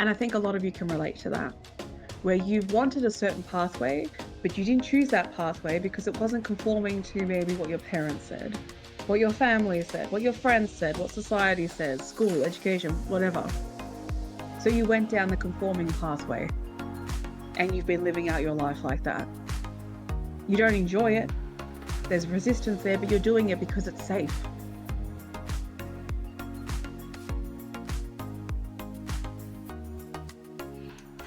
And I think a lot of you can relate to that, where you've wanted a certain pathway, but you didn't choose that pathway because it wasn't conforming to maybe what your parents said, what your family said, what your friends said, what society says, school, education, whatever. So you went down the conforming pathway and you've been living out your life like that. You don't enjoy it. There's resistance there, but you're doing it because it's safe.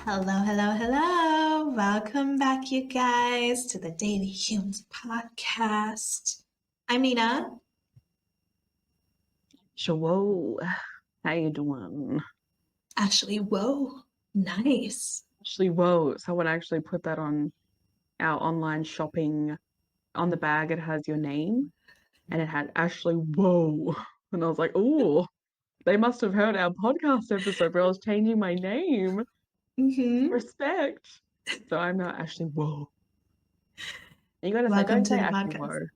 Hello. Welcome back, you guys, to the Daily Humans podcast. I'm Nina. So, whoa, how you doing? Ashley, whoa, nice. Actually, whoa, someone actually put that on our online shopping. On the bag, it has your name, and it had Ashley, whoa. And I was like, oh, they must have heard our podcast episode where I was changing my name. Respect. So I'm now Ashley, whoa. And you gotta say, Welcome don't to say the Ashley, podcast. whoa.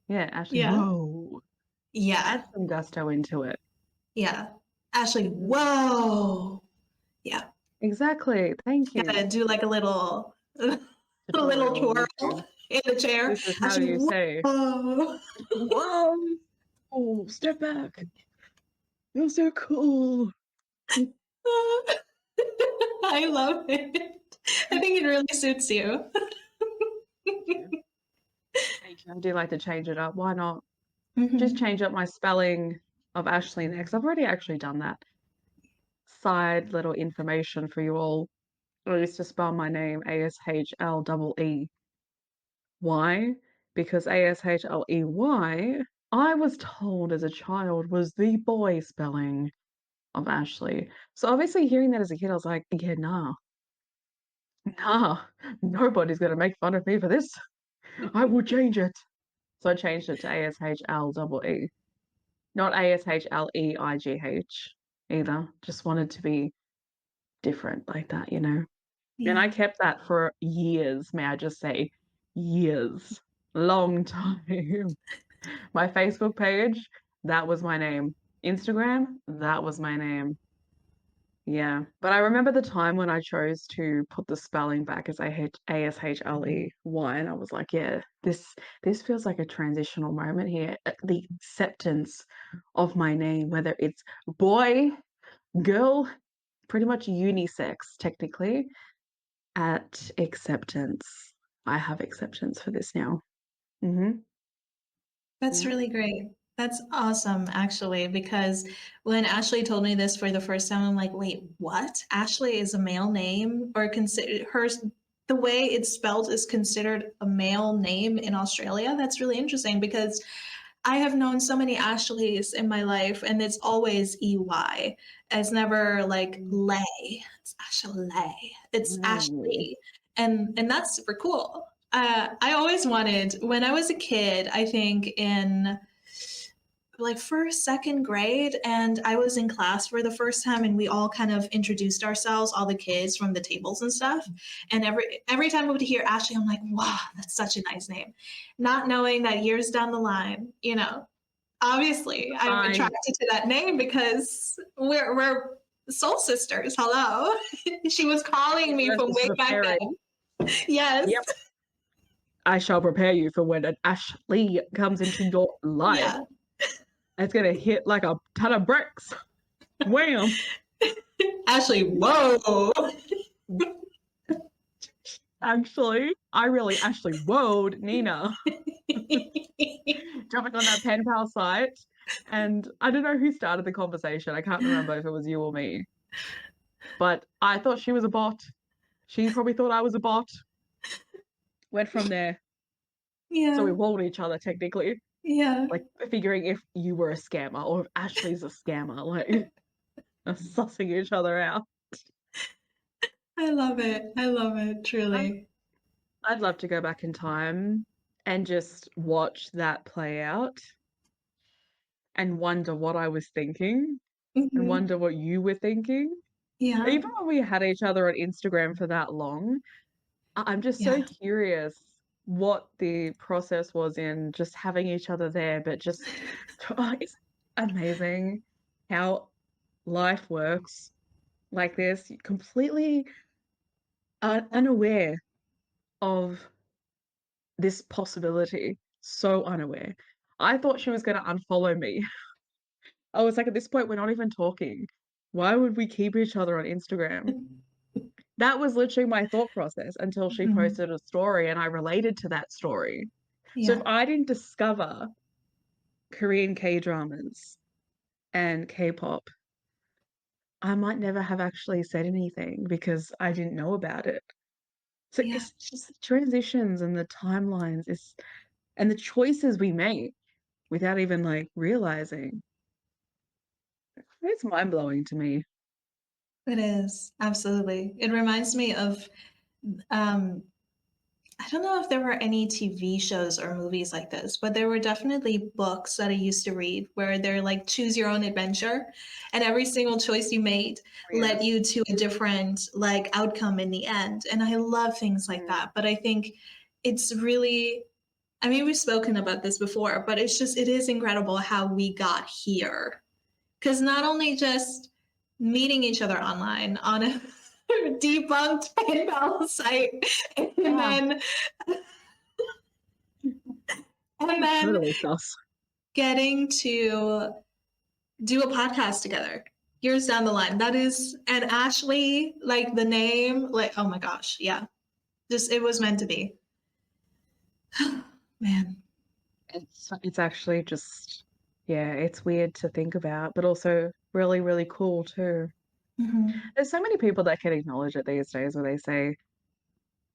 Yeah, Ashley, Yeah. whoa. Yeah. Add some gusto into it. Yeah. Ashley, whoa. Yeah. Exactly. Thank you. Gotta do like a little twirl in the chair. This is how Ashley, you say, whoa. whoa. Oh, step back. You're so cool. I love it. I think it really suits you. I do like to change it up. Why not? Mm-hmm. Just change up my spelling of Ashley next. I've already actually done that. Side little information for you all. I used to spell my name ASHLEE. Why? Because ASHLEY, I was told as a child, was the boy spelling of Ashley. So obviously hearing that as a kid, I was like, yeah, nah, nobody's gonna make fun of me for this. I will change it. So I changed it to ASHLEE, not ASHLEIGH either. Just wanted to be different like that, you know. Yeah. And I kept that for years, may I just say, years, long time. My Facebook page, that was my name. Instagram, that was my name. Yeah. But I remember the time when I chose to put the spelling back as ASHLEY, and I was like, yeah, this feels like a transitional moment here. The acceptance of my name, whether it's boy, girl, pretty much unisex, technically, at acceptance. I have acceptance for this now. That's Yeah. really great. That's awesome, actually, because when Ashley told me this for the first time, I'm like, wait, what? Ashley is a male name, or consider the way it's spelled is considered a male name in Australia. That's really interesting because I have known so many Ashleys in my life, and it's always EY. It's never like Lay. It's Ashley. It's Ashley, and that's super cool. I always wanted, when I was a kid, I think in like first, second grade, and I was in class for the first time, and we all kind of introduced ourselves, all the kids from the tables and stuff. And every time we would hear Ashley, I'm like, wow, that's such a nice name. Not knowing that years down the line, obviously I'm attracted to that name because we're soul sisters. Hello. She was calling me from way back then. Yes. Yep. I shall prepare you for when an Ashley comes into your life. Yeah. It's gonna hit like a ton of bricks. Wham! Ashley, whoa. Actually, I really Ashley whoa'd Nina. Jumping on that pen pal site. And I don't know who started the conversation. I can't remember if it was you or me. But I thought she was a bot. She probably thought I was a bot. Went from there. Yeah. So we walled each other technically. Yeah. Like figuring if you were a scammer or if Ashley's a scammer, like sussing each other out. I love it, truly. I'd love to go back in time and just watch that play out and wonder what I was thinking and wonder what you were thinking. Yeah. Even when we had each other on Instagram for that long, I'm just so curious what the process was in just having each other there, but just it's amazing how life works. like this, completely unaware of this possibility. So unaware. I thought she was going to unfollow me. I was like, at this point, we're not even talking. Why would we keep each other on Instagram? That was literally my thought process until she Mhm. posted a story and I related to that story. So if Yeah, I didn't discover Korean K-dramas and K-pop, I might never have actually said anything because I didn't know about it. So yeah, it's just the transitions and the timelines is and the choices we make without even like realizing. It's mind-blowing to me. it is. Absolutely. It reminds me of um I don't know if there were any TV shows or movies like this, but there were definitely books that I used to read where they're like choose your own adventure, and every single choice you made led Yes. you to a different like outcome in the end. And I love things like Mm. that. But I think it's really, I mean, we've spoken about this before, but it's just, it is incredible how we got here. Because not only just meeting each other online on a debunked PayPal site, and Yeah, then and then totally sus. getting to do a podcast together years down the line. That is, and Ashley, like the name, like, oh my gosh, yeah. Just, it was meant to be. Man. It's actually just yeah, it's weird to think about, but also really, really cool too. Mm-hmm. There's so many people that can acknowledge it these days where they say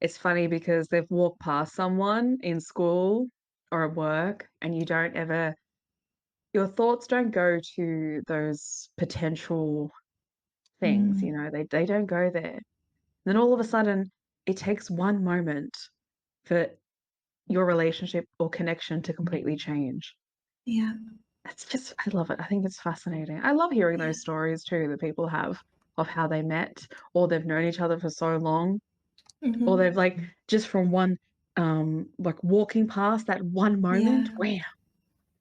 it's funny because they've walked past someone in school or at work and you don't ever your thoughts don't go to those potential things, Mm. they don't go there. Then all of a sudden it takes one moment for your relationship or connection to completely change. Yeah. It's just, I love it. I think it's fascinating. I love hearing Yeah. those stories too that people have of how they met or they've known each other for so long or Mm-hmm. they've like just from one like walking past that one moment. Yeah. Wow.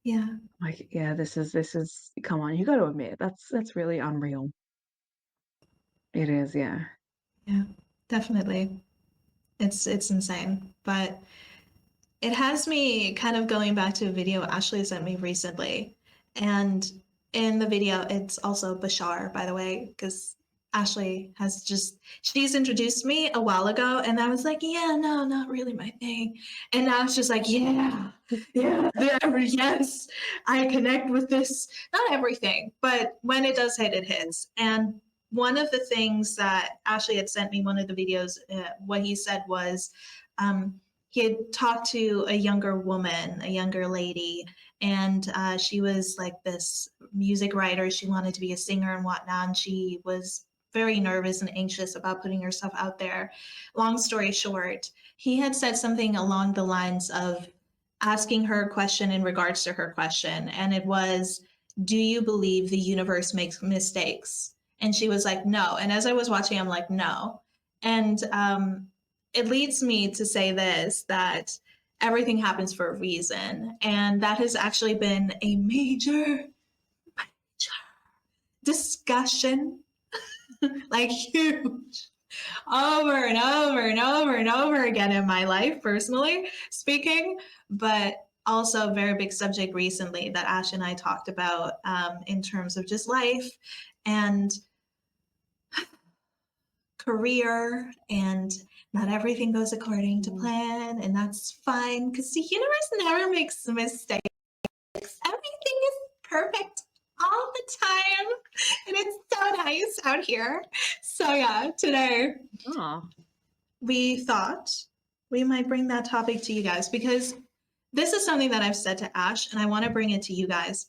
Yeah. Like, yeah, this is come on, you got to admit that's really unreal. It is, yeah. Yeah. Definitely. It's insane. But it has me kind of going back to a video Ashley sent me recently. And in the video, it's also Bashar, by the way, because Ashley has just, she's introduced me a while ago. And I was like, yeah, no, not really my thing. And now it's just like, yeah, yeah, yes, I connect with this. Not everything, but when it does hit, it hits. And one of the things that Ashley had sent me, one of the videos, what he said was, he had talked to a younger woman, a younger lady, and she was like this music writer. She wanted to be a singer and whatnot. And she was very nervous and anxious about putting herself out there. Long story short, he had said something along the lines of asking her a question in regards to her question. And it was, do you believe the universe makes mistakes? And she was like, no. And as I was watching, I'm like, no. And it leads me to say this, that everything happens for a reason. And that has actually been a major discussion, like huge, over and over and over and over again in my life, personally speaking, but also a very big subject recently that Ash and I talked about in terms of just life and career, and not everything goes according to Mm. plan, and that's fine because the universe never makes mistakes. Everything is perfect all the time, and it's so nice out here. So yeah, today Oh, we thought we might bring that topic to you guys because this is something that I've said to Ash, and I want to bring it to you guys.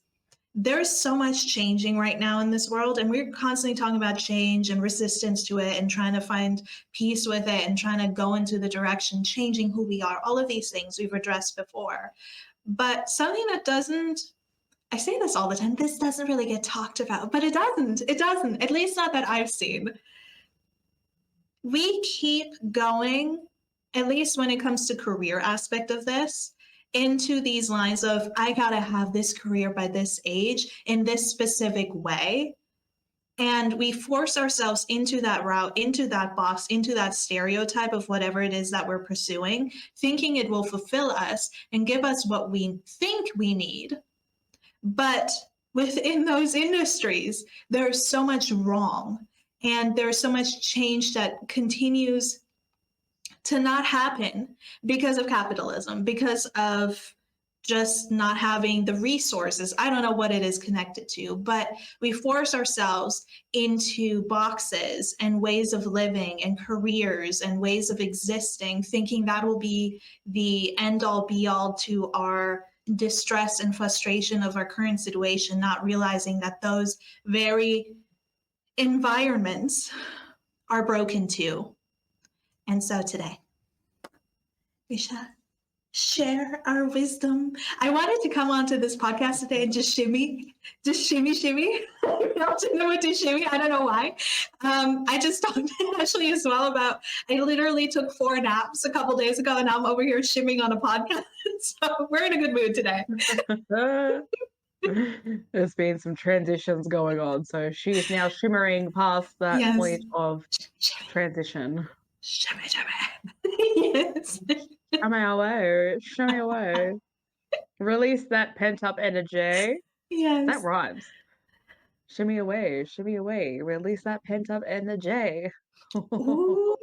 There's so much changing right now in this world, and we're constantly talking about change and resistance to it and trying to find peace with it and trying to go into the direction, changing who we are. All of these things we've addressed before. But something that doesn't, I say this all the time, this doesn't really get talked about, but it doesn't. It doesn't, at least not that I've seen. We keep going, at least when it comes to career aspect of this, into these lines of I gotta have this career by this age in this specific way. And we force ourselves into that route, into that box, into that stereotype of whatever it is that we're pursuing, thinking it will fulfill us and give us what we think we need. But within those industries, there's so much wrong, and there's so much change that continues to not happen because of capitalism, because of just not having the resources. I don't know what it is connected to, but we force ourselves into boxes and ways of living and careers and ways of existing, thinking that will be the end all be all to our distress and frustration of our current situation, not realizing that those very environments are broken too. And so today, we shall share our wisdom. I wanted to come onto this podcast today and just shimmy. I don't know what to shimmy. I don't know why. I just talked to Ashley as well about, I literally took 4 naps a couple days ago and I'm over here shimming on a podcast. So we're in a good mood today. There's been some transitions going on. So she is now shimmering past that Yes. point of transition. Shimmy. Yes. Show me away. Show me away. Release that pent-up energy. Yes. That rhymes. Shimmy away. Shimmy away. Release that pent-up energy. Ooh.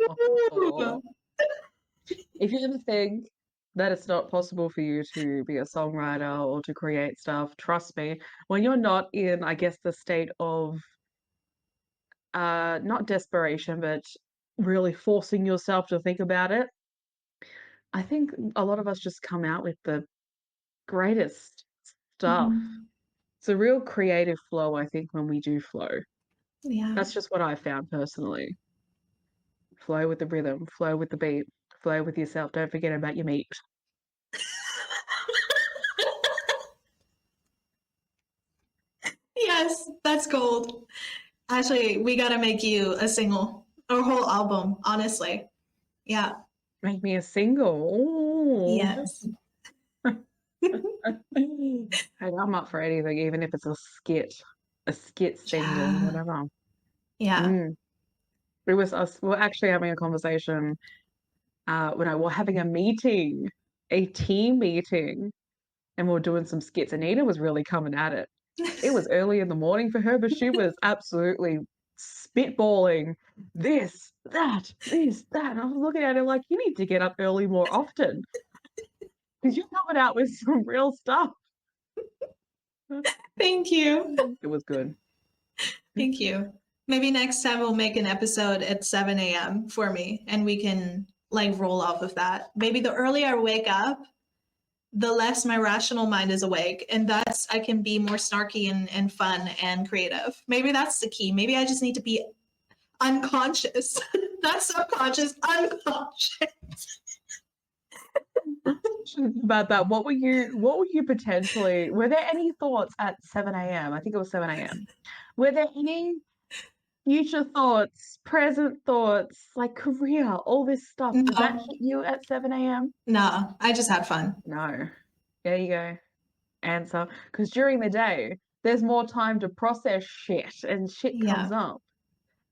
If you ever think that it's not possible for you to be a songwriter or to create stuff, trust me, when you're not in, I guess, the state of not desperation, but really forcing yourself to think about it, I think a lot of us just come out with the greatest stuff. Mhm. It's a real creative flow, I think, when we do flow. Yeah. That's just what I found personally. Flow with the rhythm, flow with the beat, flow with yourself. Don't forget about your meat. Yes, that's gold. Actually, we gotta make you a single or whole album, honestly. Yeah. Make me a single. Yes. Hey, I'm up for anything, even if it's a skit single, Yeah. whatever. Yeah. It was us. We're actually having a conversation. We're having a team meeting, and we are doing some skits. Anita was really coming at it. It was early in the morning for her, but she was absolutely spitballing this, that, this, that. And I was looking at her like, you need to get up early more often because you're coming out with some real stuff. Thank you. It was good. Thank you. Maybe next time we'll make an episode at 7 a.m. for me and we can like roll off of that. Maybe the earlier I wake up, the less my rational mind is awake. And that's, I can be more snarky and fun and creative. Maybe that's the key. Maybe I just need to be unconscious, not subconscious, unconscious. About that, what were you potentially, were there any thoughts at 7 a.m.? I think it was 7 a.m. Were there any future thoughts, present thoughts, like career, all this stuff? Did that No, hit you at 7 a.m.? no, I just had fun. No. There you go. Answer. Because during the day, there's more time to process shit and shit comes Yeah. up.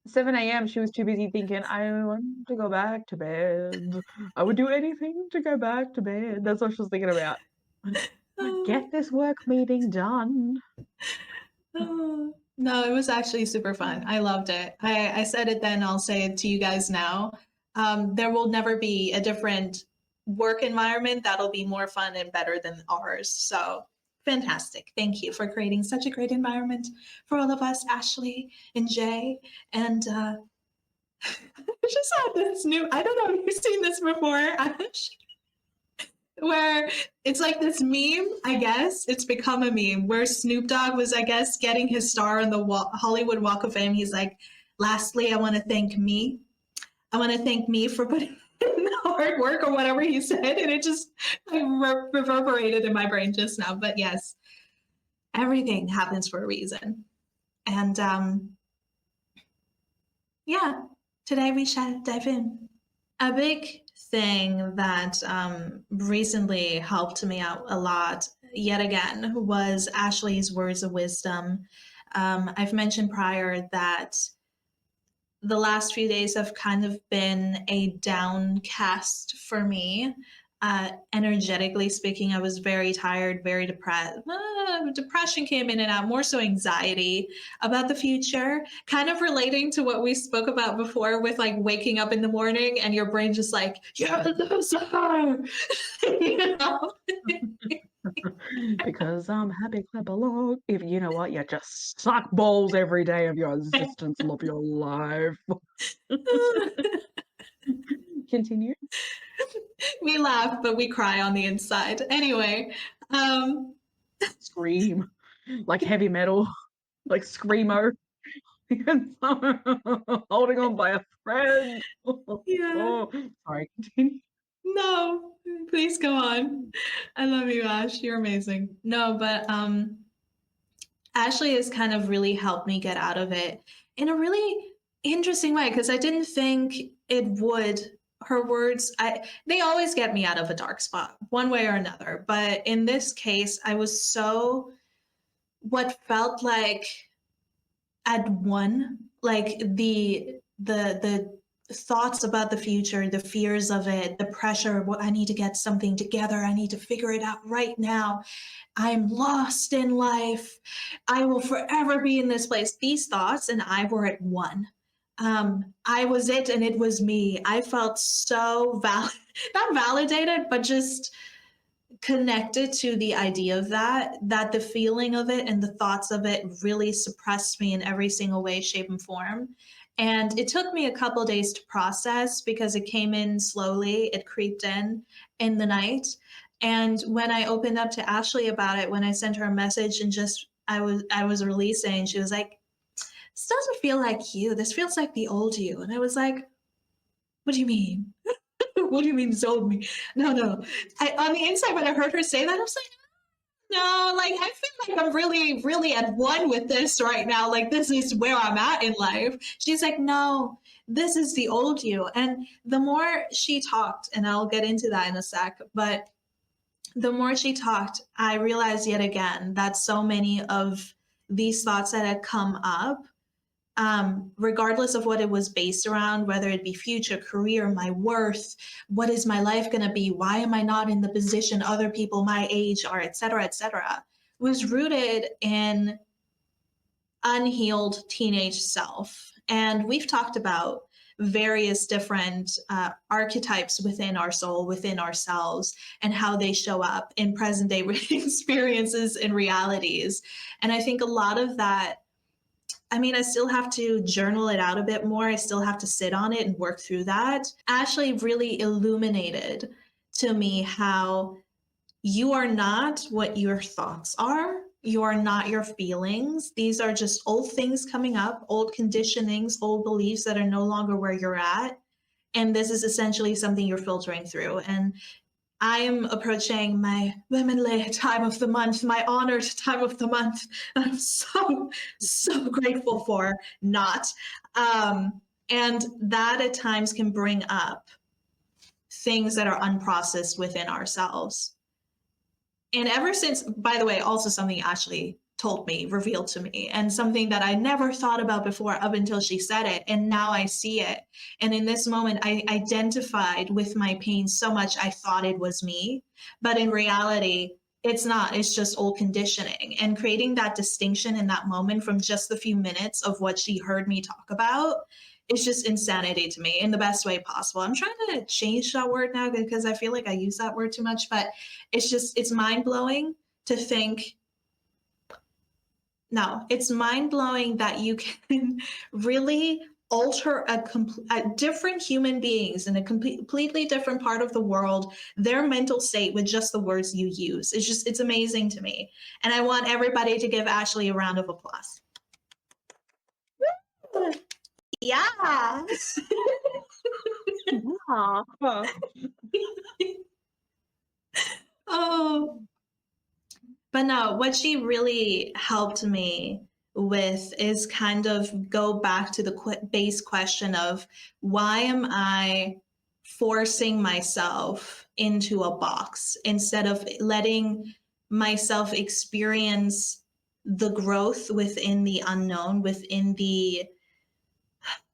7 a.m., she was too busy thinking, I want to go back to bed. I would do anything to go back to bed. That's what she was thinking about. Get this work meeting done. Oh, no, it was actually super fun. I loved it. I said it then, I'll say it to you guys now. There will never be a different work environment that'll be more fun and better than ours. So fantastic. Thank you for creating such a great environment for all of us, Ashley and Jay. And I just had this new, I don't know if you've seen this before, Ash, where it's like this meme, I guess. It's become a meme where Snoop Dogg was, I guess, getting his star on the Hollywood Walk of Fame. He's like, lastly, I want to thank me. I want to thank me for putting in the hard work or whatever he said. And it just like, reverberated in my brain just now. But yes, everything happens for a reason. And yeah, today we shall dive in. A big thing that recently helped me out a lot, yet again, was Ashley's words of wisdom. I've mentioned prior that the last few days have kind of been a downcast for me. Energetically speaking, I was very tired, very depressed. Depression came in and out, more so anxiety about the future, kind of relating to what we spoke about before with like waking up in the morning and your brain just like, you're a loser. You know? Because I'm happy, clap along. If you know what, you just suck balls every day of your existence and of your life. Continue. We laugh, but we cry on the inside. Anyway, um, Scream. Like heavy metal. Like screamo. Holding on by a thread. yeah. Sorry, continue. No, please go on. I love you, Ash. You're amazing. No, but Ashley has kind of really helped me get out of it in a really interesting way because I didn't think it would. Her words, they always get me out of a dark spot, one way or another. But in this case, I was so what felt like at one, like the thoughts about the future, the fears of it, the pressure, well, I need to get something together, I need to figure it out right now, I'm lost in life, I will forever be in this place. These thoughts and I were at one. I was it and it was me. I felt so not validated, but just connected to the idea of that the feeling of it and the thoughts of it really suppressed me in every single way, shape, and form. And it took me a couple days to process because it came in slowly, it creeped in the night. And when I opened up to Ashley about it, when I sent her a message and just I was releasing, she was like, this doesn't feel like you, this feels like the old you. And I was like, what do you mean? What do you mean sold me? No, no. On the inside, when I heard her say that, I was like, no, like I feel like I'm really, really at one with this right now. Like this is where I'm at in life. She's like, no, this is the old you. And the more she talked, and I'll get into that in a sec, but the more she talked, I realized yet again that so many of these thoughts that had come up, regardless of what it was based around, whether it be future, career, my worth, what is my life going to be, why am I not in the position other people my age are, et cetera, was rooted in unhealed teenage self. And we've talked about various different archetypes within our soul, within ourselves, and how they show up in present day experiences and realities. And I think a lot of that, I mean, I still have to journal it out a bit more. I still have to sit on it and work through that. Ashley really illuminated to me how you are not what your thoughts are. You are not your feelings. These are just old things coming up, old conditionings, old beliefs that are no longer where you're at. And this is essentially something you're filtering through. And I am approaching my womenly time of the month, my honored time of the month. I'm so, so grateful for not. And that at times can bring up things that are unprocessed within ourselves. And ever since, by the way, also something Ashley told me, revealed to me, and something that I never thought about before up until she said it. And now I see it. And in this moment, I identified with my pain so much I thought it was me. But in reality, it's not. It's just old conditioning. And creating that distinction in that moment from just the few minutes of what she heard me talk about is just insanity to me in the best way possible. I'm trying to change that word now because I feel like I use that word too much, but it's mind blowing to think. No, it's mind blowing that you can really alter a different human beings in a completely different part of the world, their mental state with just the words you use. It's amazing to me. And I want everybody to give Ashley a round of applause. Yeah. Oh, but no, what she really helped me with is kind of go back to the base question of why am I forcing myself into a box instead of letting myself experience the growth within the unknown, within the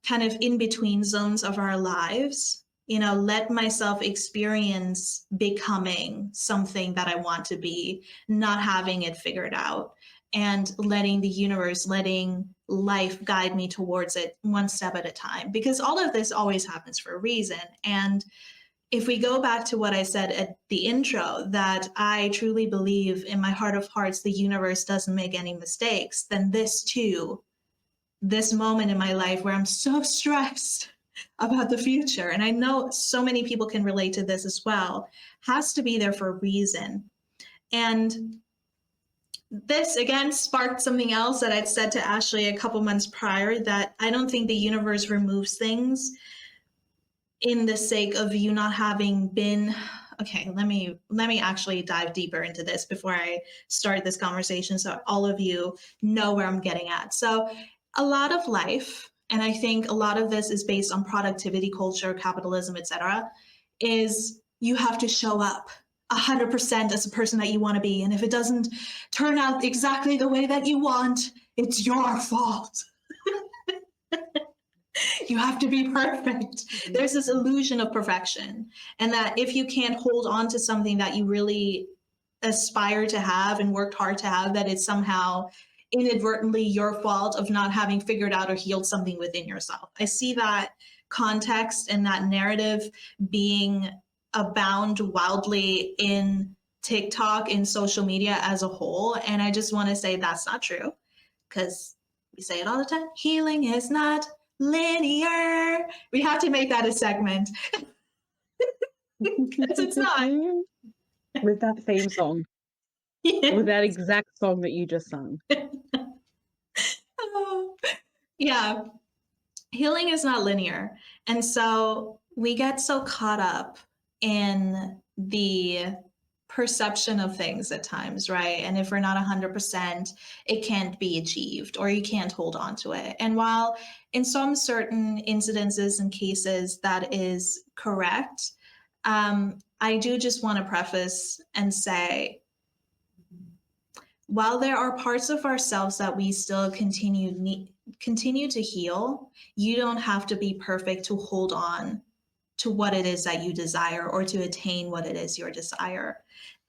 kind of in between zones of our lives, let myself experience becoming something that I want to be, not having it figured out, and letting the universe, letting life guide me towards it one step at a time. Because all of this always happens for a reason. And if we go back to what I said at the intro, that I truly believe in my heart of hearts, the universe doesn't make any mistakes, then this too, this moment in my life where I'm so stressed about the future, and I know so many people can relate to this as well, has to be there for a reason. And this again sparked something else that I'd said to Ashley a couple months prior, that I don't think the universe removes things in the sake of you not having been. Okay, let me actually dive deeper into this before I start this conversation, so all of you know where I'm getting at. So a lot of life, and I think a lot of this is based on productivity culture, capitalism, etc., is you have to show up 100% as a person that you want to be, and if it doesn't turn out exactly the way that you want, it's your fault. You have to be perfect. There's this illusion of perfection, and that if you can't hold on to something that you really aspire to have and worked hard to have, that it's somehow inadvertently your fault of not having figured out or healed something within yourself. I see that context and that narrative being abound wildly in TikTok, in social media as a whole. And I just want to say that's not true, because we say it all the time. Healing is not linear. We have to make that a segment. Because it's not. With that theme song. With that exact song that you just sung. Yeah. Healing is not linear. And so we get so caught up in the perception of things at times, right? And if we're not 100%, it can't be achieved, or you can't hold on to it. And while in some certain incidences and cases that is correct, I do just want to preface and say, while there are parts of ourselves that we still continue to heal, you don't have to be perfect to hold on to what it is that you desire, or to attain what it is you desire.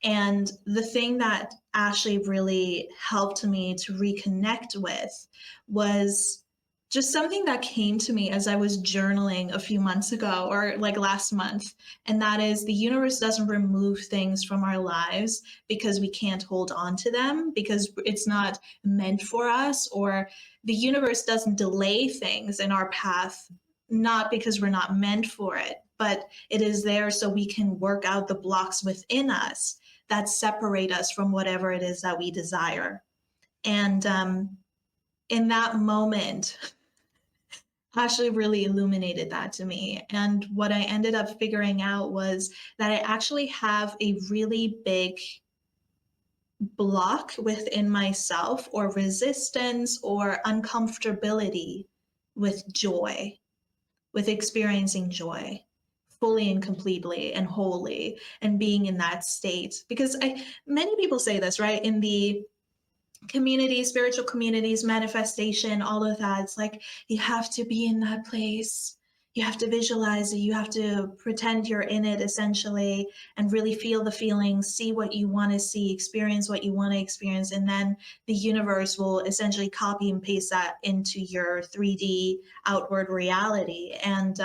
And the thing that Ashley really helped me to reconnect with was just something that came to me as I was journaling a few months ago, or like last month. And that is, the universe doesn't remove things from our lives because we can't hold on to them, because it's not meant for us, or the universe doesn't delay things in our path, not because we're not meant for it, but it is there so we can work out the blocks within us that separate us from whatever it is that we desire. And in that moment, Ashley really illuminated that to me. And what I ended up figuring out was that I actually have a really big block within myself, or resistance, or uncomfortability with joy, with experiencing joy fully and completely and wholly, and being in that state. Because many people say this, right? In the community, spiritual communities, manifestation, all of that. It's like, you have to be in that place. You have to visualize it. You have to pretend you're in it, essentially, and really feel the feelings, see what you want to see, experience what you want to experience. And then the universe will essentially copy and paste that into your 3D outward reality. And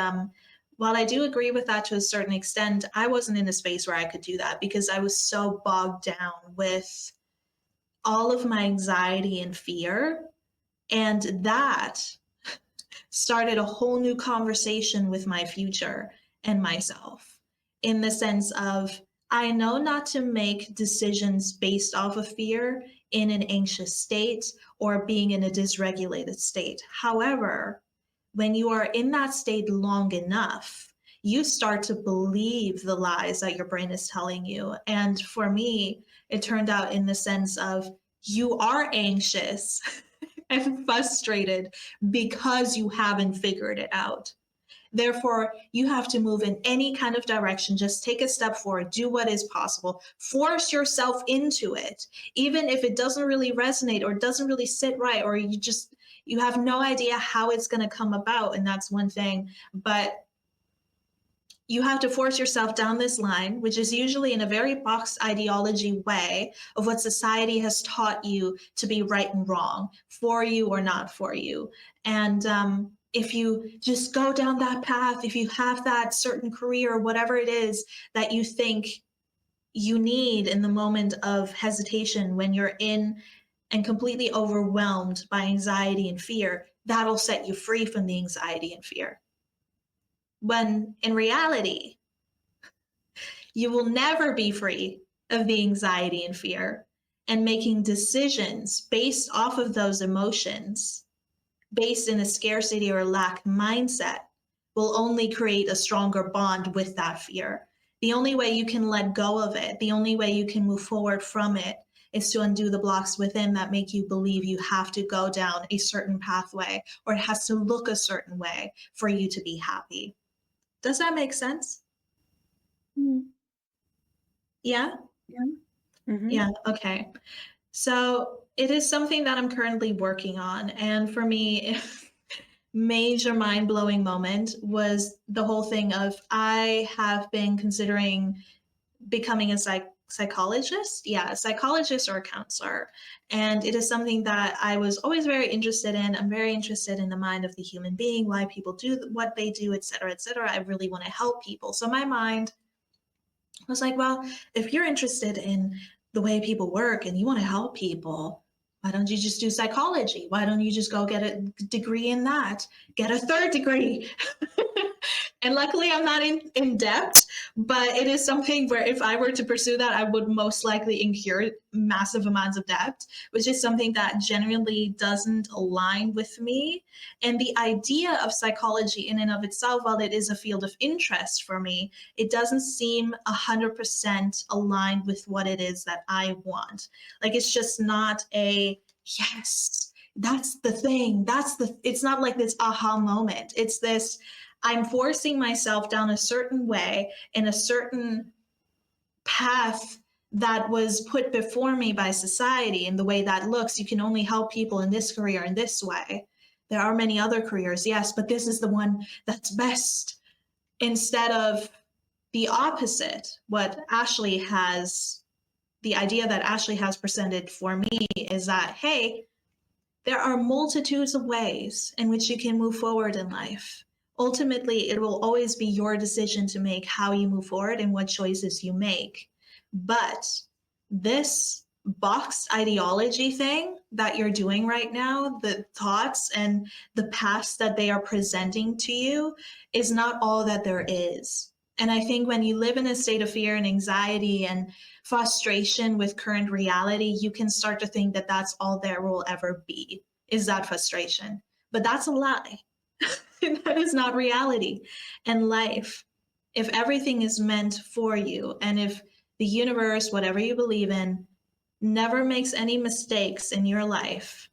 while I do agree with that to a certain extent, I wasn't in a space where I could do that, because I was so bogged down with all of my anxiety and fear. And that started a whole new conversation with my future and myself, in the sense of, I know not to make decisions based off of fear in an anxious state, or being in a dysregulated state. However, when you are in that state long enough, you start to believe the lies that your brain is telling you. And for me, it turned out in the sense of, you are anxious and frustrated because you haven't figured it out. Therefore, you have to move in any kind of direction. Just take a step forward, do what is possible, force yourself into it, even if it doesn't really resonate or doesn't really sit right, or you have no idea how it's going to come about. And that's one thing. But you have to force yourself down this line, which is usually in a very box ideology way of what society has taught you to be right and wrong, for you or not for you. And if you just go down that path, if you have that certain career, whatever it is that you think you need in the moment of hesitation, when you're in and completely overwhelmed by anxiety and fear, that'll set you free from the anxiety and fear. When in reality, you will never be free of the anxiety and fear, and making decisions based off of those emotions, based in a scarcity or lack mindset, will only create a stronger bond with that fear. The only way you can let go of it, the only way you can move forward from it, is to undo the blocks within that make you believe you have to go down a certain pathway, or it has to look a certain way for you to be happy. Does that make sense? Mm. Yeah? Yeah. Mm-hmm. Yeah, okay. So it is something that I'm currently working on. And for me, major mind-blowing moment was the whole thing of I have been considering becoming a psychologist. Yeah, a psychologist or a counselor. And it is something that I was always very interested in. I'm very interested in the mind of the human being, why people do what they do, et cetera, et cetera. I really want to help people. So my mind was like, well, if you're interested in the way people work and you want to help people, why don't you just do psychology? Why don't you just go get a degree in that? Get a third degree. And luckily, I'm not in debt, but it is something where if I were to pursue that, I would most likely incur massive amounts of debt, which is something that generally doesn't align with me. And the idea of psychology in and of itself, while it is a field of interest for me, it doesn't seem 100% aligned with what it is that I want. Like, it's just not a yes, that's the thing. It's not like this aha moment. It's this, I'm forcing myself down a certain way in a certain path that was put before me by society, and the way that looks. You can only help people in this career in this way. There are many other careers, yes, but this is the one that's best. Instead of the opposite, what Ashley has, the idea that Ashley has presented for me is that, hey, there are multitudes of ways in which you can move forward in life. Ultimately, it will always be your decision to make how you move forward and what choices you make. But this boxed ideology thing that you're doing right now, the thoughts and the past that they are presenting to you, is not all that there is. And I think when you live in a state of fear and anxiety and frustration with current reality, you can start to think that that's all there will ever be, is that frustration. But that's a lie. That is not reality. And life, if everything is meant for you, and if the universe, whatever you believe in, never makes any mistakes in your life,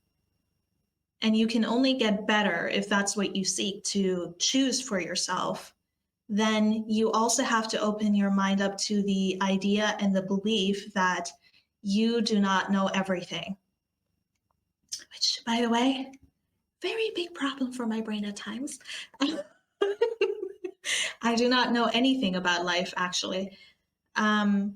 and you can only get better if that's what you seek to choose for yourself, then you also have to open your mind up to the idea and the belief that you do not know everything. Which, by the way, very big problem for my brain at times. I do not know anything about life, actually. And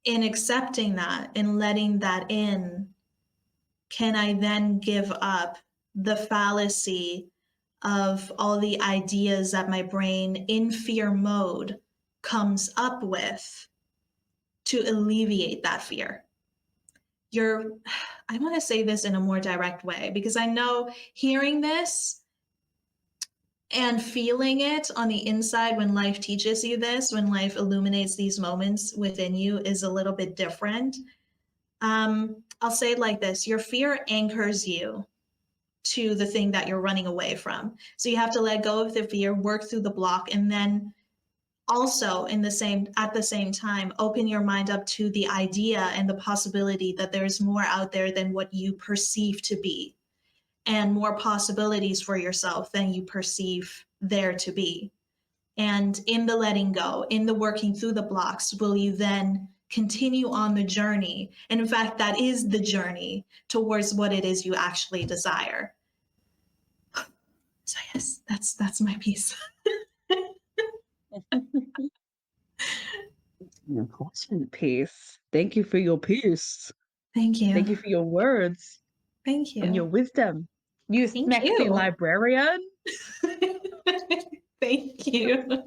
in accepting that and letting that in, can I then give up the fallacy of all the ideas that my brain in fear mode comes up with to alleviate that fear? I want to say this in a more direct way, because I know hearing this and feeling it on the inside when life teaches you this, when life illuminates these moments within you, is a little bit different. I'll say it like this: your fear anchors you to the thing that you're running away from. So you have to let go of the fear, work through the block, and then also at the same time, open your mind up to the idea and the possibility that there's more out there than what you perceive to be. and more possibilities for yourself than you perceive there to be. And in the letting go, in the working through the blocks, will you then continue on the journey? And in fact, that is the journey towards what it is you actually desire. So yes, that's my piece. An important piece. Thank you for your piece. Thank you. Thank you for your words Thank you. and your wisdom. You Thank smexy you. librarian. Thank you.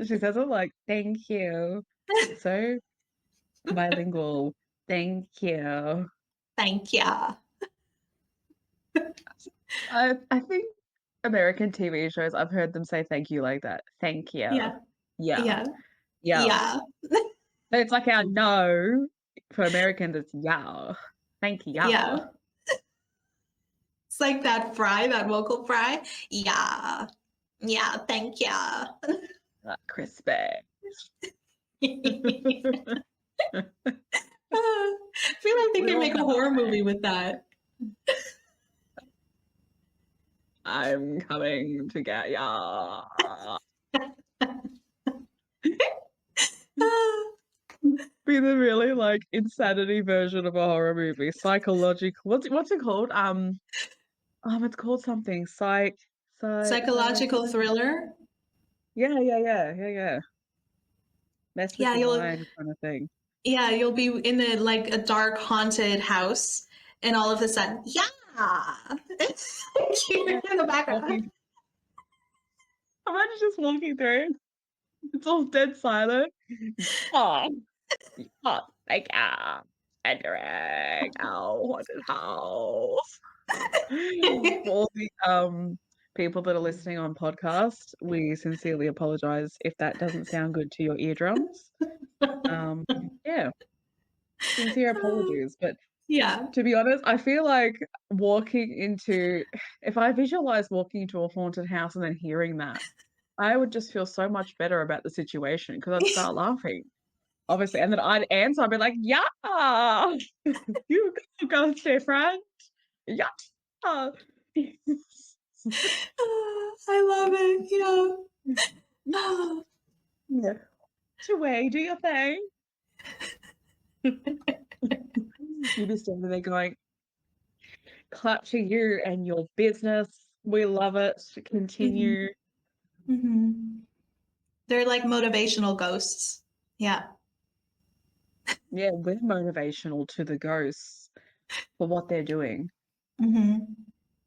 She says it like, thank you. So bilingual. Thank you. Thank you. I think American TV shows, I've heard them say thank you like that. Thank you. Yeah. Yeah. Yeah. Yeah. Yeah. So it's like our no. For Americans, it's yeah. Thank you. Yeah. It's like that fry, that vocal fry. Yeah. Yeah. Thank you. Crispy. I feel like they We could all make a have horror our way. movie with that. I'm coming to get ya. Be the really like insanity version of a horror movie. Psychological. What's it called? It's called something. Psychological thriller. Yeah. Mess with Yeah, your mind kind of thing. you'll be in a dark haunted house, and all of a sudden, yeah, you're in the background. Imagine just walking through. It's all dead silent. Oh, like entering our haunted house. For all the people that are listening on podcast, we sincerely apologize if that doesn't sound good to your eardrums. Yeah, sincere apologies. But Yeah. to be honest, I feel like if I visualize walking into a haunted house and then hearing that, I would just feel so much better about the situation because I'd start laughing, obviously, and then I'd answer. I'd be like, "Yeah, you go, stay friend. Yeah." I love it. Yeah. Yeah. Away, do your thing. You be standing there going, clap to you and your business. We love it. Continue. Mm-hmm. They're like motivational ghosts. Yeah. Yeah, we're motivational to the ghosts for what they're doing, Mm-hmm.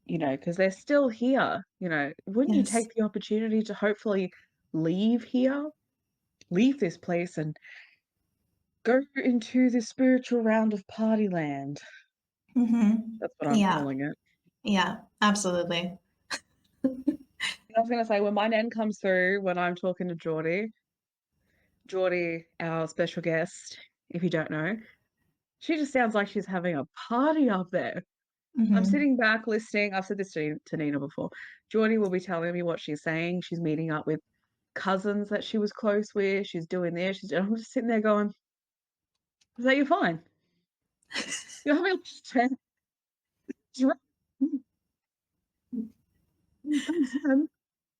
because they're still here. Wouldn't you Yes. take the opportunity to hopefully leave here, leave this place and go into the spiritual round of party land? Mm-hmm. That's what I'm Yeah. calling it. Yeah. Absolutely. I was going to say, when my nan comes through, when I'm talking to Geordie, our special guest, if you don't know, she just sounds like she's having a party up there. I'm Mm-hmm. sitting back listening. I've said this to Nina before. Geordie will be telling me what she's saying. She's meeting up with cousins that she was close with. She's doing this. I'm just sitting there going, "Is that you fine? You're having a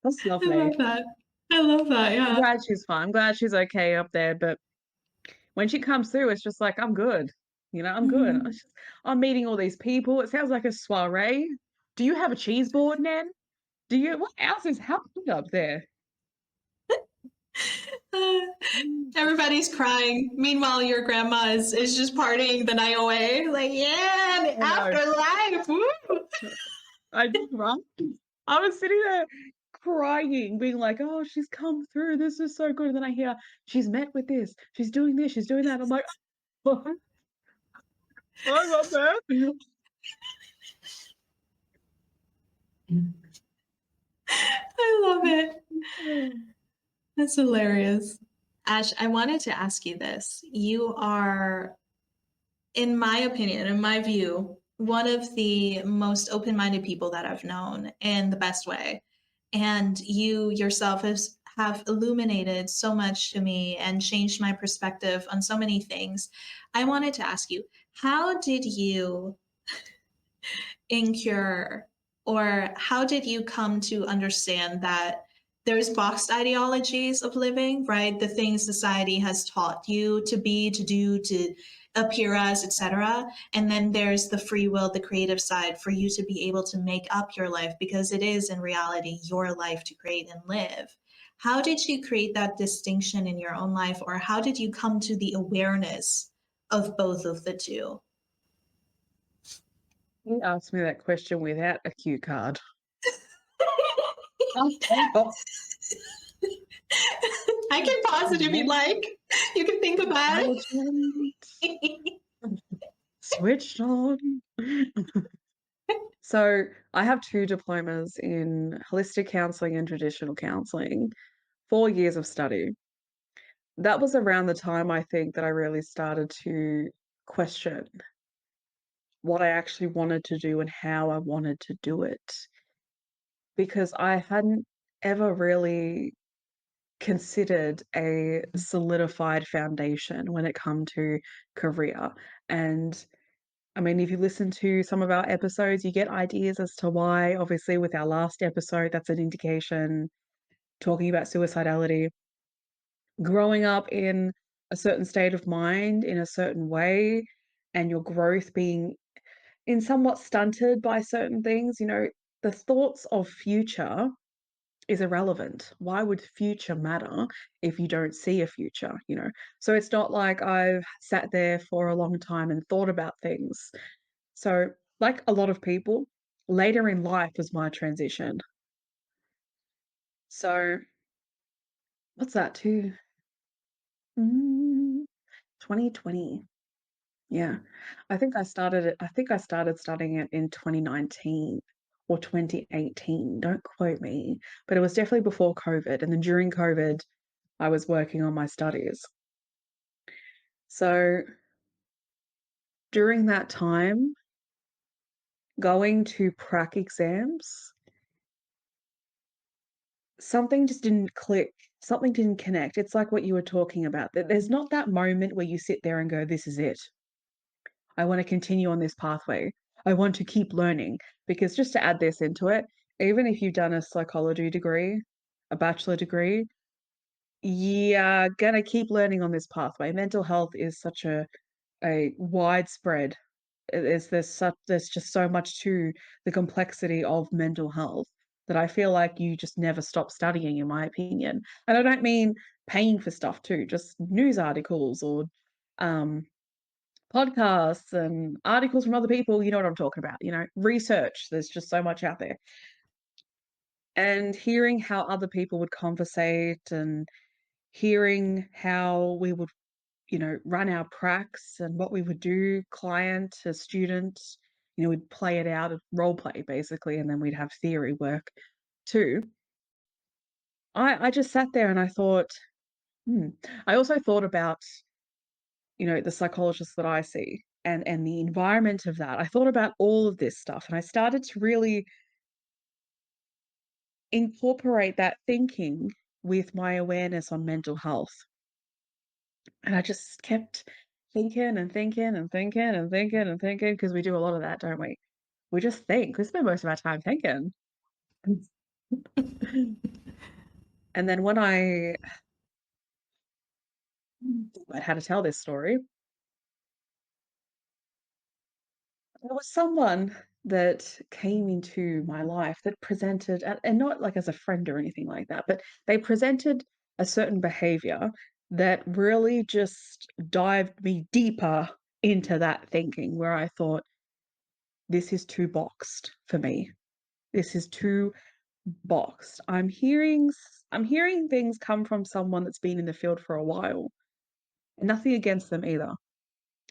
That's I lovely. love that. I love that. I'm Yeah. glad she's fine. I'm glad she's okay up there. But when she comes through, it's just like, I'm good. I'm good. Mm-hmm. I'm meeting all these people. It sounds like a soiree. Do you have a cheese board, Nan? What else is happening up there? Everybody's crying. Meanwhile, your grandma is just partying the night away. Like, yeah, the afterlife. Woo! I did, right? I was sitting there crying, being like, "Oh, she's come through. This is so good." And then I hear she's met with this. She's doing this. She's doing that. I'm like, "Oh, I'm up there." I love it. That's hilarious. Ash, I wanted to ask you this. You are, in my opinion, in my view, one of the most open minded people that I've known in the best way. And you yourself have illuminated so much to me and changed my perspective on so many things. I wanted to ask you, how did you incure, or how did you come to understand that there's boxed ideologies of living, right? The things society has taught you to be, to do, to appear as, etc. And then there's the free will, the creative side for you to be able to make up your life because it is in reality your life to create and live. How did you create that distinction in your own life, or how did you come to the awareness of both of the two? You asked me that question without a cue card. I can pause it if you'd like. You can think about Intelligent. it. Switched on. So I have two diplomas in holistic counseling and traditional counseling, 4 years of study. That was around the time I think that I really started to question what I actually wanted to do and how I wanted to do it. Because I hadn't ever really considered a solidified foundation when it come to career. And I mean, if you listen to some of our episodes, you get ideas as to why. Obviously, with our last episode, that's an indication talking about suicidality. Growing up in a certain state of mind in a certain way, and your growth being in somewhat stunted by certain things, the thoughts of future is irrelevant. Why would future matter if you don't see a future? So it's not like I've sat there for a long time and thought about things. So, like a lot of people, later in life was my transition. So, what's that too? 2020. Yeah. I think I started studying it in 2019 or 2018. Don't quote me, but it was definitely before COVID. And then during COVID, I was working on my studies. So during that time, going to prac exams, something just didn't click. Something didn't connect. It's like what you were talking about. There's not that moment where you sit there and go, this is it. I want to continue on this pathway. I want to keep learning. Because just to add this into it, even if you've done a psychology degree, a bachelor degree, you're gonna keep learning on this pathway. Mental health is such a widespread. There's just so much to the complexity of mental health that I feel like you just never stop studying, in my opinion. And I don't mean paying for stuff too, just news articles or um podcasts and articles from other people, you know what I'm talking about, research. There's just so much out there. And hearing how other people would conversate and hearing how we would run our pracs and what we would do, client to student, we'd play it out, role play basically, and then we'd have theory work too. I just sat there and I thought, hmm. I also thought about the psychologists that I see and the environment of that. I thought about all of this stuff and I started to really incorporate that thinking with my awareness on mental health. And I just kept thinking and thinking and thinking and thinking and thinking because we do a lot of that, don't we? We just think. We spend most of our time thinking. And then when I had to tell this story, there was someone that came into my life that presented, and not like as a friend or anything like that, but they presented a certain behavior that really just dived me deeper into that thinking where I thought, this is too boxed for me. This is too boxed. I'm hearing things come from someone that's been in the field for a while. Nothing against them either.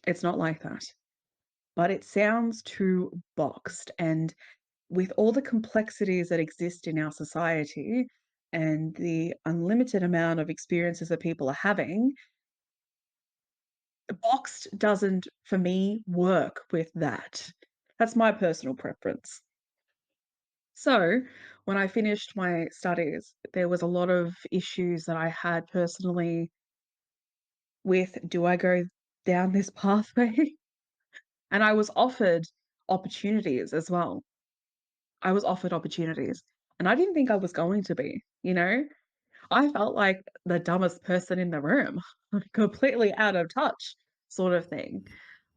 It's not like that. But it sounds too boxed. And with all the complexities that exist in our society and the unlimited amount of experiences that people are having, boxed doesn't, for me, work with that. That's my personal preference. So, when I finished my studies, there was a lot of issues that I had personally with, do I go down this pathway? And I was offered opportunities as well. I was offered opportunities, and I didn't think I was going to be, you know? I felt like the dumbest person in the room, completely out of touch sort of thing.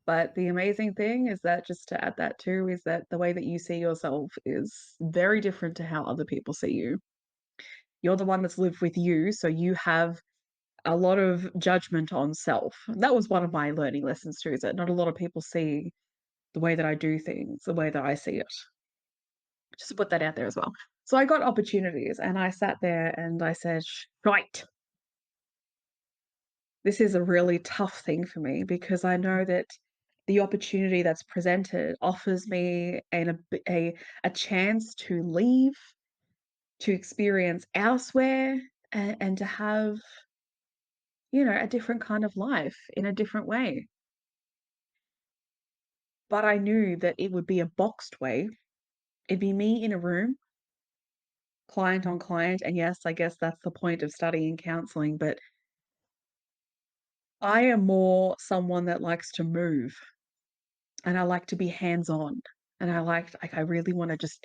But the amazing thing is that, just to add that too, is that the way that you see yourself is very different to how other people see you. You're the one that's lived with you, so you have a lot of judgment on self. That was one of my learning lessons too, is that not a lot of people see the way that I do things, the way that I see it. Just to put that out there as well. So I got opportunities and I sat there and I said, right, this is a really tough thing for me because I know that the opportunity that's presented offers me a chance to leave, to experience elsewhere, and to have, a different kind of life in a different way. But I knew that it would be a boxed way. It'd be me in a room, client on client. And yes, I guess that's the point of studying counseling, but I am more someone that likes to move and I like to be hands-on. And I really want to just,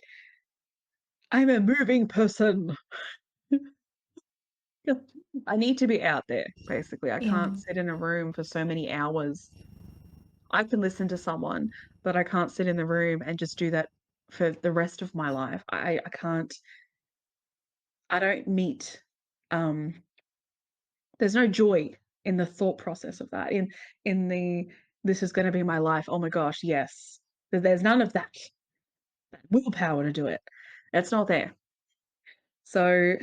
I'm a moving person. I need to be out there, basically. I Yeah. can't sit in a room for so many hours. I can listen to someone, but I can't sit in the room and just do that for the rest of my life. I can't, I don't meet, um, there's no joy in the thought process of that. In the, this is going to be my life. Oh my gosh, yes. There's none of that willpower to do it. It's not there. So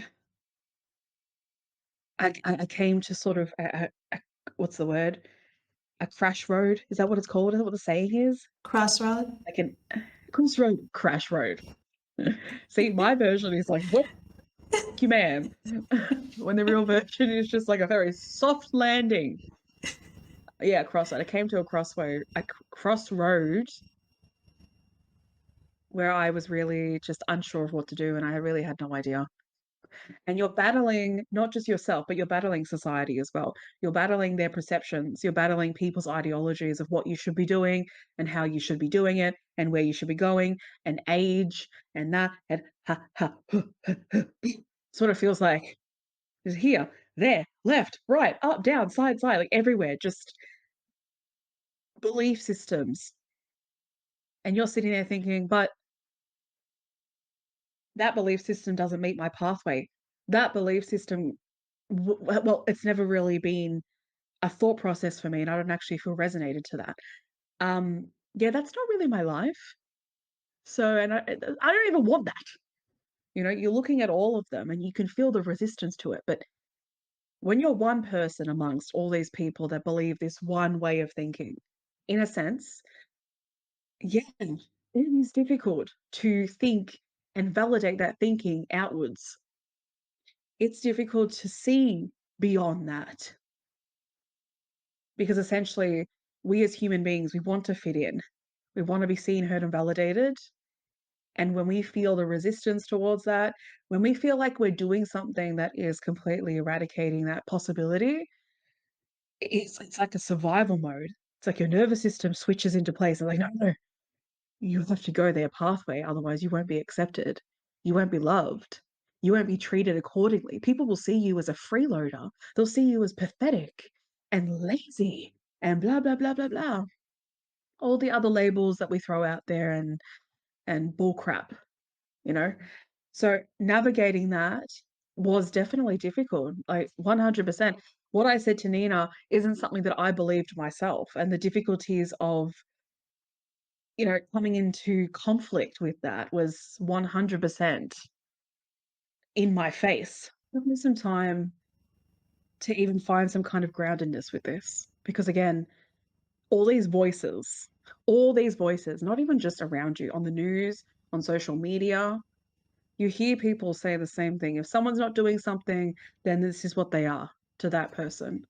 I came to sort of what's the word? A crash road. Is that what it's called? Is that what the saying is? Crossroad. Like an crossroad, crash road. See, my version is like, what you man? When the real version is just like a very soft landing. Yeah, crossroad. I came to a crossroad where I was really just unsure of what to do, and I really had no idea. And you're battling not just yourself, but you're battling society as well. You're battling their perceptions. You're battling people's ideologies of what you should be doing and how you should be doing it and where you should be going and age and that and sort of feels like it's here, there, left, right, up, down, side, like everywhere, just belief systems. And you're sitting there thinking, but that belief system doesn't meet my pathway. That belief system, well, it's never really been a thought process for me, and I don't actually feel resonated to that. Yeah, that's not really my life. So, and I don't even want that. You're looking at all of them and you can feel the resistance to it. But when you're one person amongst all these people that believe this one way of thinking, in a sense, yeah, it is difficult to think and validate that thinking outwards. It's difficult to see beyond that because essentially we as human beings, we want to fit in. We want to be seen, heard, and validated. And when we feel the resistance towards that, when we feel like we're doing something that is completely eradicating that possibility, it's like a survival mode. It's like your nervous system switches into place and like, no, no, you have to go their pathway, otherwise you won't be accepted. You won't be loved. You won't be treated accordingly. People will see you as a freeloader. They'll see you as pathetic and lazy and blah blah blah blah blah. All the other labels that we throw out there and bull crap, you know? So navigating that was definitely difficult, like 100%. What I said to Nina isn't something that I believed myself, and the difficulties of, coming into conflict with that was 100% in my face. It took me some time to even find some kind of groundedness with this, because again, all these voices, not even just around you on the news, on social media, you hear people say the same thing. If someone's not doing something, then this is what they are to that person.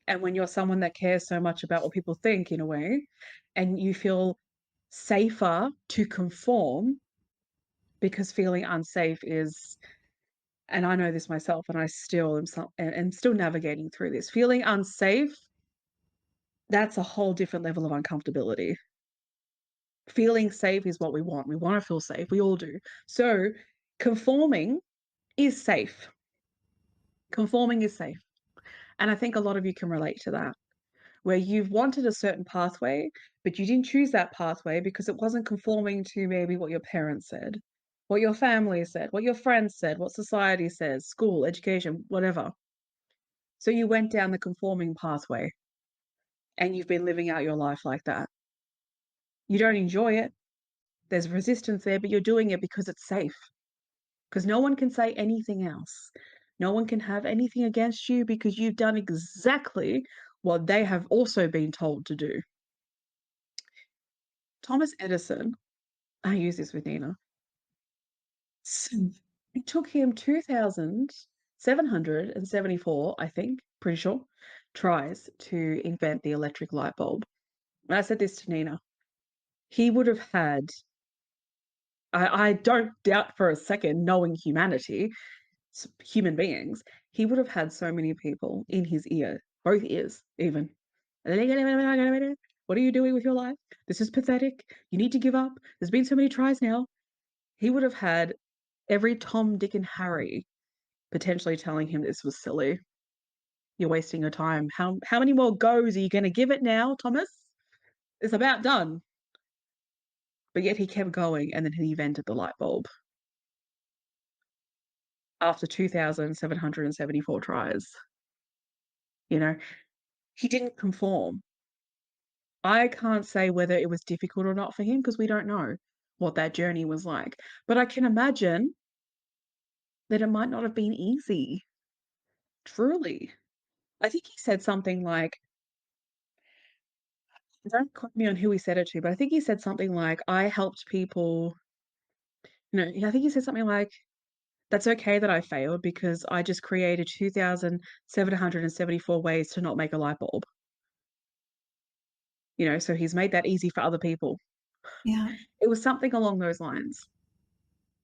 And when you're someone that cares so much about what people think in a way, and you feel safer to conform because feeling unsafe is, and I know this myself, and I still am still navigating through this. Feeling unsafe, that's a whole different level of uncomfortability. Feeling safe is what we want. We want to feel safe. We all do. So conforming is safe. Conforming is safe. And I think a lot of you can relate to that, where you've wanted a certain pathway, but you didn't choose that pathway because it wasn't conforming to maybe what your parents said, what your family said, what your friends said, what society says, school, education, whatever. So you went down the conforming pathway and you've been living out your life like that. You don't enjoy it. There's resistance there, but you're doing it because it's safe. Because no one can say anything else. No one can have anything against you because you've done exactly what they have also been told to do. Thomas Edison, I use this with Nina. It took him 2,774, I think, pretty sure, tries to invent the electric light bulb. And I said this to Nina. He would have had, I don't doubt for a second, knowing humanity, human beings, he would have had so many people in his ear, both ears, even. What are you doing with your life? This is pathetic. You need to give up. There's been so many tries now. He would have had every Tom, Dick, and Harry potentially telling him this was silly. You're wasting your time. How many more goes are you going to give it now, Thomas? It's about done. But yet he kept going, and then he invented the light bulb after 2,774 tries. You know, he didn't conform. I can't say whether it was difficult or not for him because we don't know what that journey was like. But I can imagine that it might not have been easy. Truly. I think he said something like, don't quote me on who he said it to, but I think he said something like, I helped people, I think he said something like, that's okay that I failed because I just created 2,774 ways to not make a light bulb. So he's made that easy for other people. Yeah. It was something along those lines.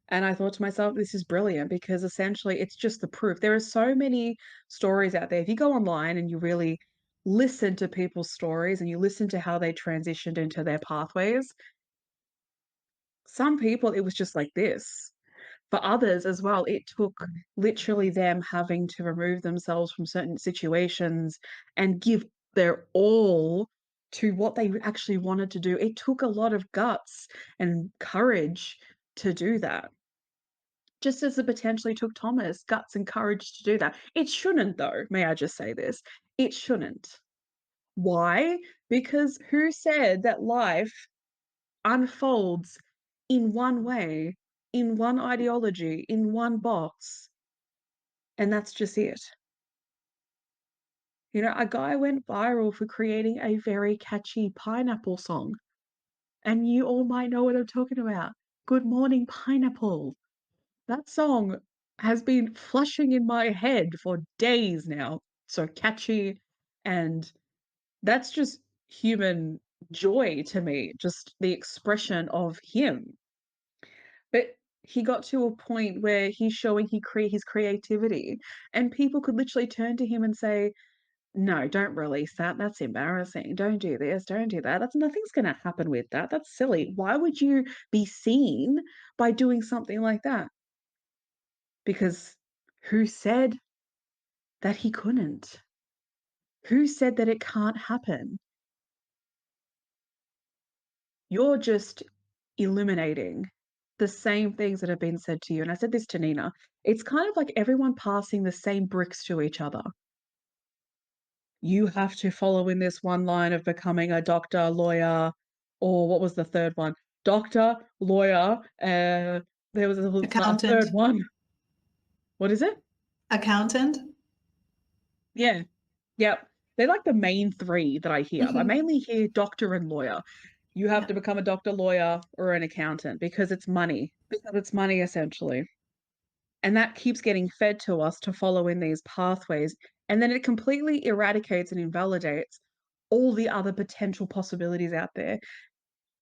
And I thought to myself, this is brilliant because essentially it's just the proof. There are so many stories out there. If you go online and you really listen to people's stories and you listen to how they transitioned into their pathways, some people, it was just like this. For others as well, it took literally them having to remove themselves from certain situations and give their all to what they actually wanted to do. It took a lot of guts and courage to do that. Just as it potentially took Thomas guts and courage to do that. It shouldn't, though. May I just say this? It shouldn't. Why? Because who said that life unfolds in one way, in one ideology, in one box, and that's just it? A guy went viral for creating a very catchy pineapple song, and you all might know what I'm talking about. Good Morning Pineapple. That song has been flushing in my head for days now. So catchy, and that's just human joy to me, just the expression of him. But he got to a point where he's showing his creativity, and people could literally turn to him and say, no, don't release that. That's embarrassing. Don't do this. Don't do that. That's nothing's going to happen with that. That's silly. Why would you be seen by doing something like that? Because who said that he couldn't? Who said that it can't happen? You're just illuminating the same things that have been said to you. And I said this to Nina. It's kind of like everyone passing the same bricks to each other. You have to follow in this one line of becoming a doctor, lawyer, or what was the third one? Doctor, lawyer, there was a Accountant. third one. What is it? Accountant. Yeah. Yep. They're like the main three that I hear. I Hmm. mainly hear doctor and lawyer. You have Yeah. to become a doctor, lawyer, or an accountant because it's money. Because it's money, essentially. And that keeps getting fed to us to follow in these pathways. And then it completely eradicates and invalidates all the other potential possibilities out there.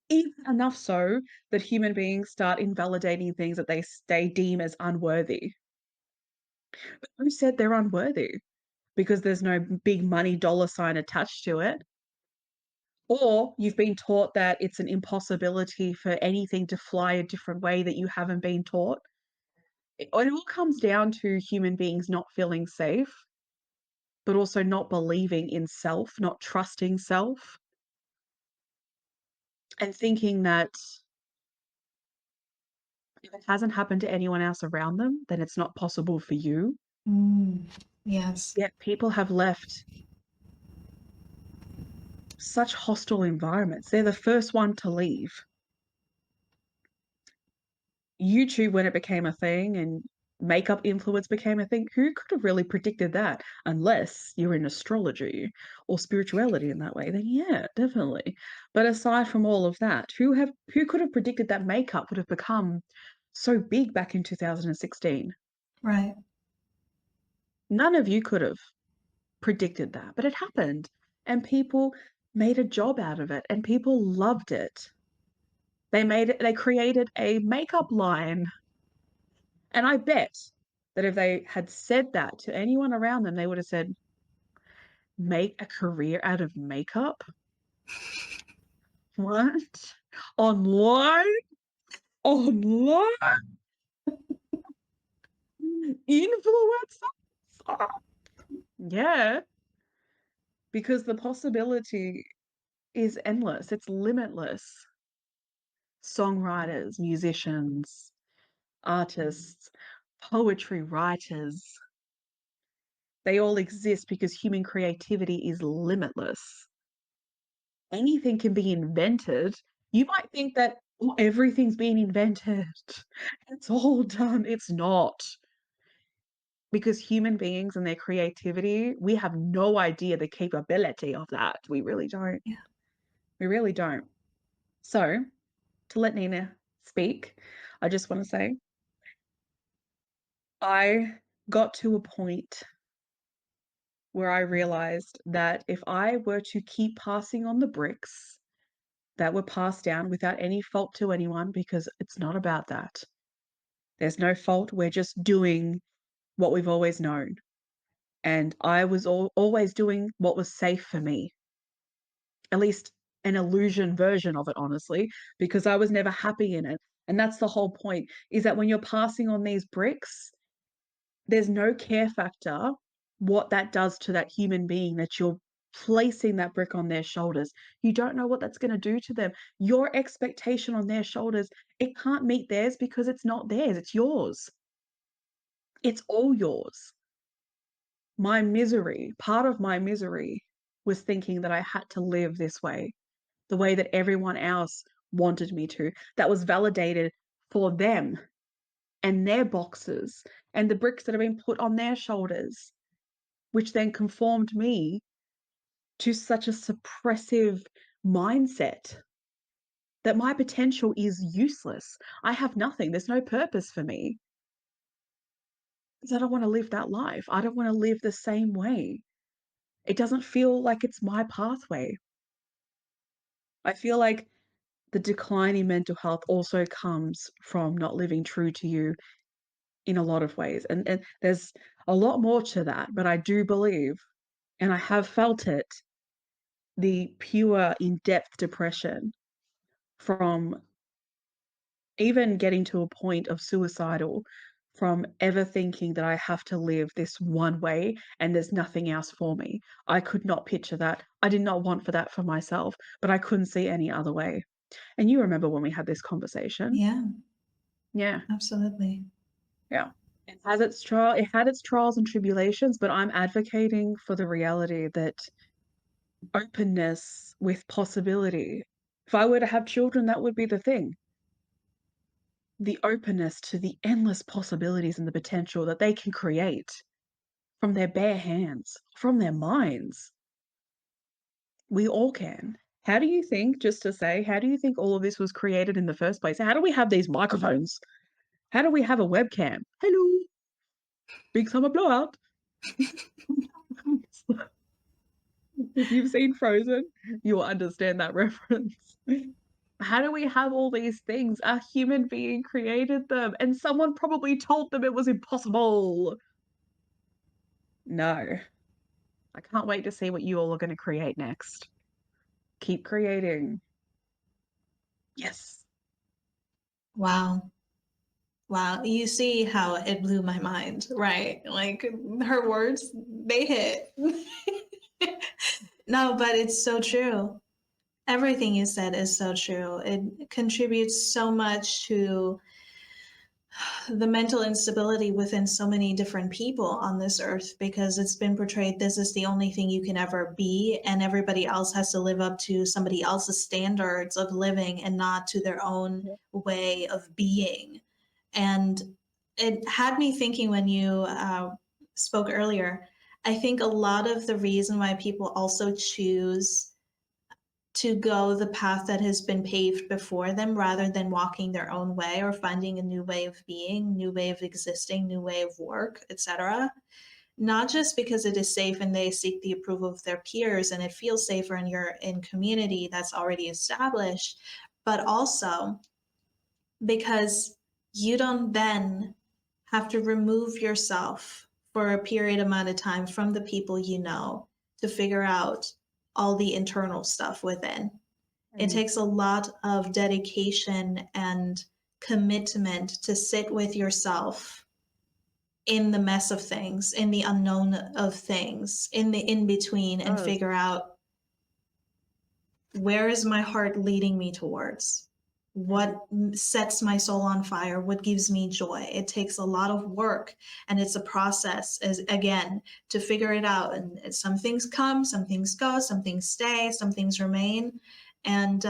Even enough so that human beings start invalidating things that they deem as unworthy. But who said they're unworthy? Because there's no big money dollar sign attached to it. Or you've been taught that it's an impossibility for anything to fly a different way that you haven't been taught. It all comes down to human beings not feeling safe, but also not believing in self, not trusting self, and thinking that if it hasn't happened to anyone else around them, then it's not possible for you. Mm, yes. Yet people have left such hostile environments. They're the first one to leave. YouTube, when it became a thing and makeup influence became a thing, who could have really predicted that? Unless you're in astrology or spirituality in that way, then yeah, definitely. But aside from all of that, who could have predicted that makeup would have become so big back in 2016? Right. None of you could have predicted that, but it happened. And people made a job out of it and people loved it. They created a makeup line. And I bet that if they had said that to anyone around them, they would have said, make a career out of makeup? What? Online? Online? Influencers? Yeah, because the possibility is endless, it's limitless. Songwriters, musicians, artists, poetry writers, they all exist because human creativity is limitless. Anything can be invented. You might think that oh, everything's been invented. It's all done. It's not. Because human beings and their creativity, we have no idea the capability of that. We really don't. Yeah. We really don't. So, to let Nina speak, I just want to say I got to a point where I realized that if I were to keep passing on the bricks that were passed down without any fault to anyone, because it's not about that. There's no fault. We're just doing what we've always known. And I was always doing what was safe for me, at least an illusion version of it, honestly, because I was never happy in it. And that's the whole point, is that when you're passing on these bricks, there's no care factor what that does to that human being that you're placing that brick on their shoulders. You don't know what that's going to do to them. Your expectation on their shoulders, it can't meet theirs because it's not theirs, it's yours. It's all yours. My misery, part of my misery was thinking that I had to live this way, the way that everyone else wanted me to, that was validated for them and their boxes and the bricks that have been put on their shoulders, which then conformed me to such a suppressive mindset that my potential is useless. I have nothing. There's no purpose for me. Because I don't want to live that life. I don't want to live the same way. It doesn't feel like it's my pathway. I feel like the decline in mental health also comes from not living true to you in a lot of ways. And there's a lot more to that, but I do believe, and I have felt it, the pure in-depth depression from even getting to a point of suicidal, from ever thinking that I have to live this one way and there's nothing else for me. I could not picture that. I did not want for that for myself, but I couldn't see any other way. And you remember when we had this conversation? Yeah, Yeah, absolutely. yeah. It had its trials and tribulations, but I'm advocating for the reality that openness with possibility. If I were to have children, that would be the thing. The openness to the endless possibilities and the potential that they can create from their bare hands, from their minds. We all can. How do you think, just to say, how do you think all of this was created in the first place? How do we have these microphones? How do we have a webcam? Hello, big summer blowout. If you've seen Frozen, you'll understand that reference. How do we have all these things? A human being created them, and someone probably told them it was impossible. No, I can't wait to see what you all are going to create next. keep creating. Yes. Wow. Wow. You see how it blew my mind, right? Like her words, they hit. No, but it's so true. Everything you said is so true. It contributes so much to the mental instability within so many different people on this earth because it's been portrayed this is the only thing you can ever be, and everybody else has to live up to somebody else's standards of living and not to their own way of being. And it had me thinking when you spoke earlier. I think a lot of the reason why people also choose to go the path that has been paved before them rather than walking their own way or finding a new way of being, new way of existing, new way of work, etc. Not just because it is safe and they seek the approval of their peers and it feels safer and you're in community that's already established, but also because you don't then have to remove yourself for a period amount of time from the people you know to figure out all the internal stuff within. It takes a lot of dedication and commitment to sit with yourself in the mess of things, in the unknown of things, in the in between, and figure out where is my heart leading me towards? What sets my soul on fire? What gives me joy? It takes a lot of work and it's a process, as again, to figure it out. And some things come, some things go, some things stay, some things remain. And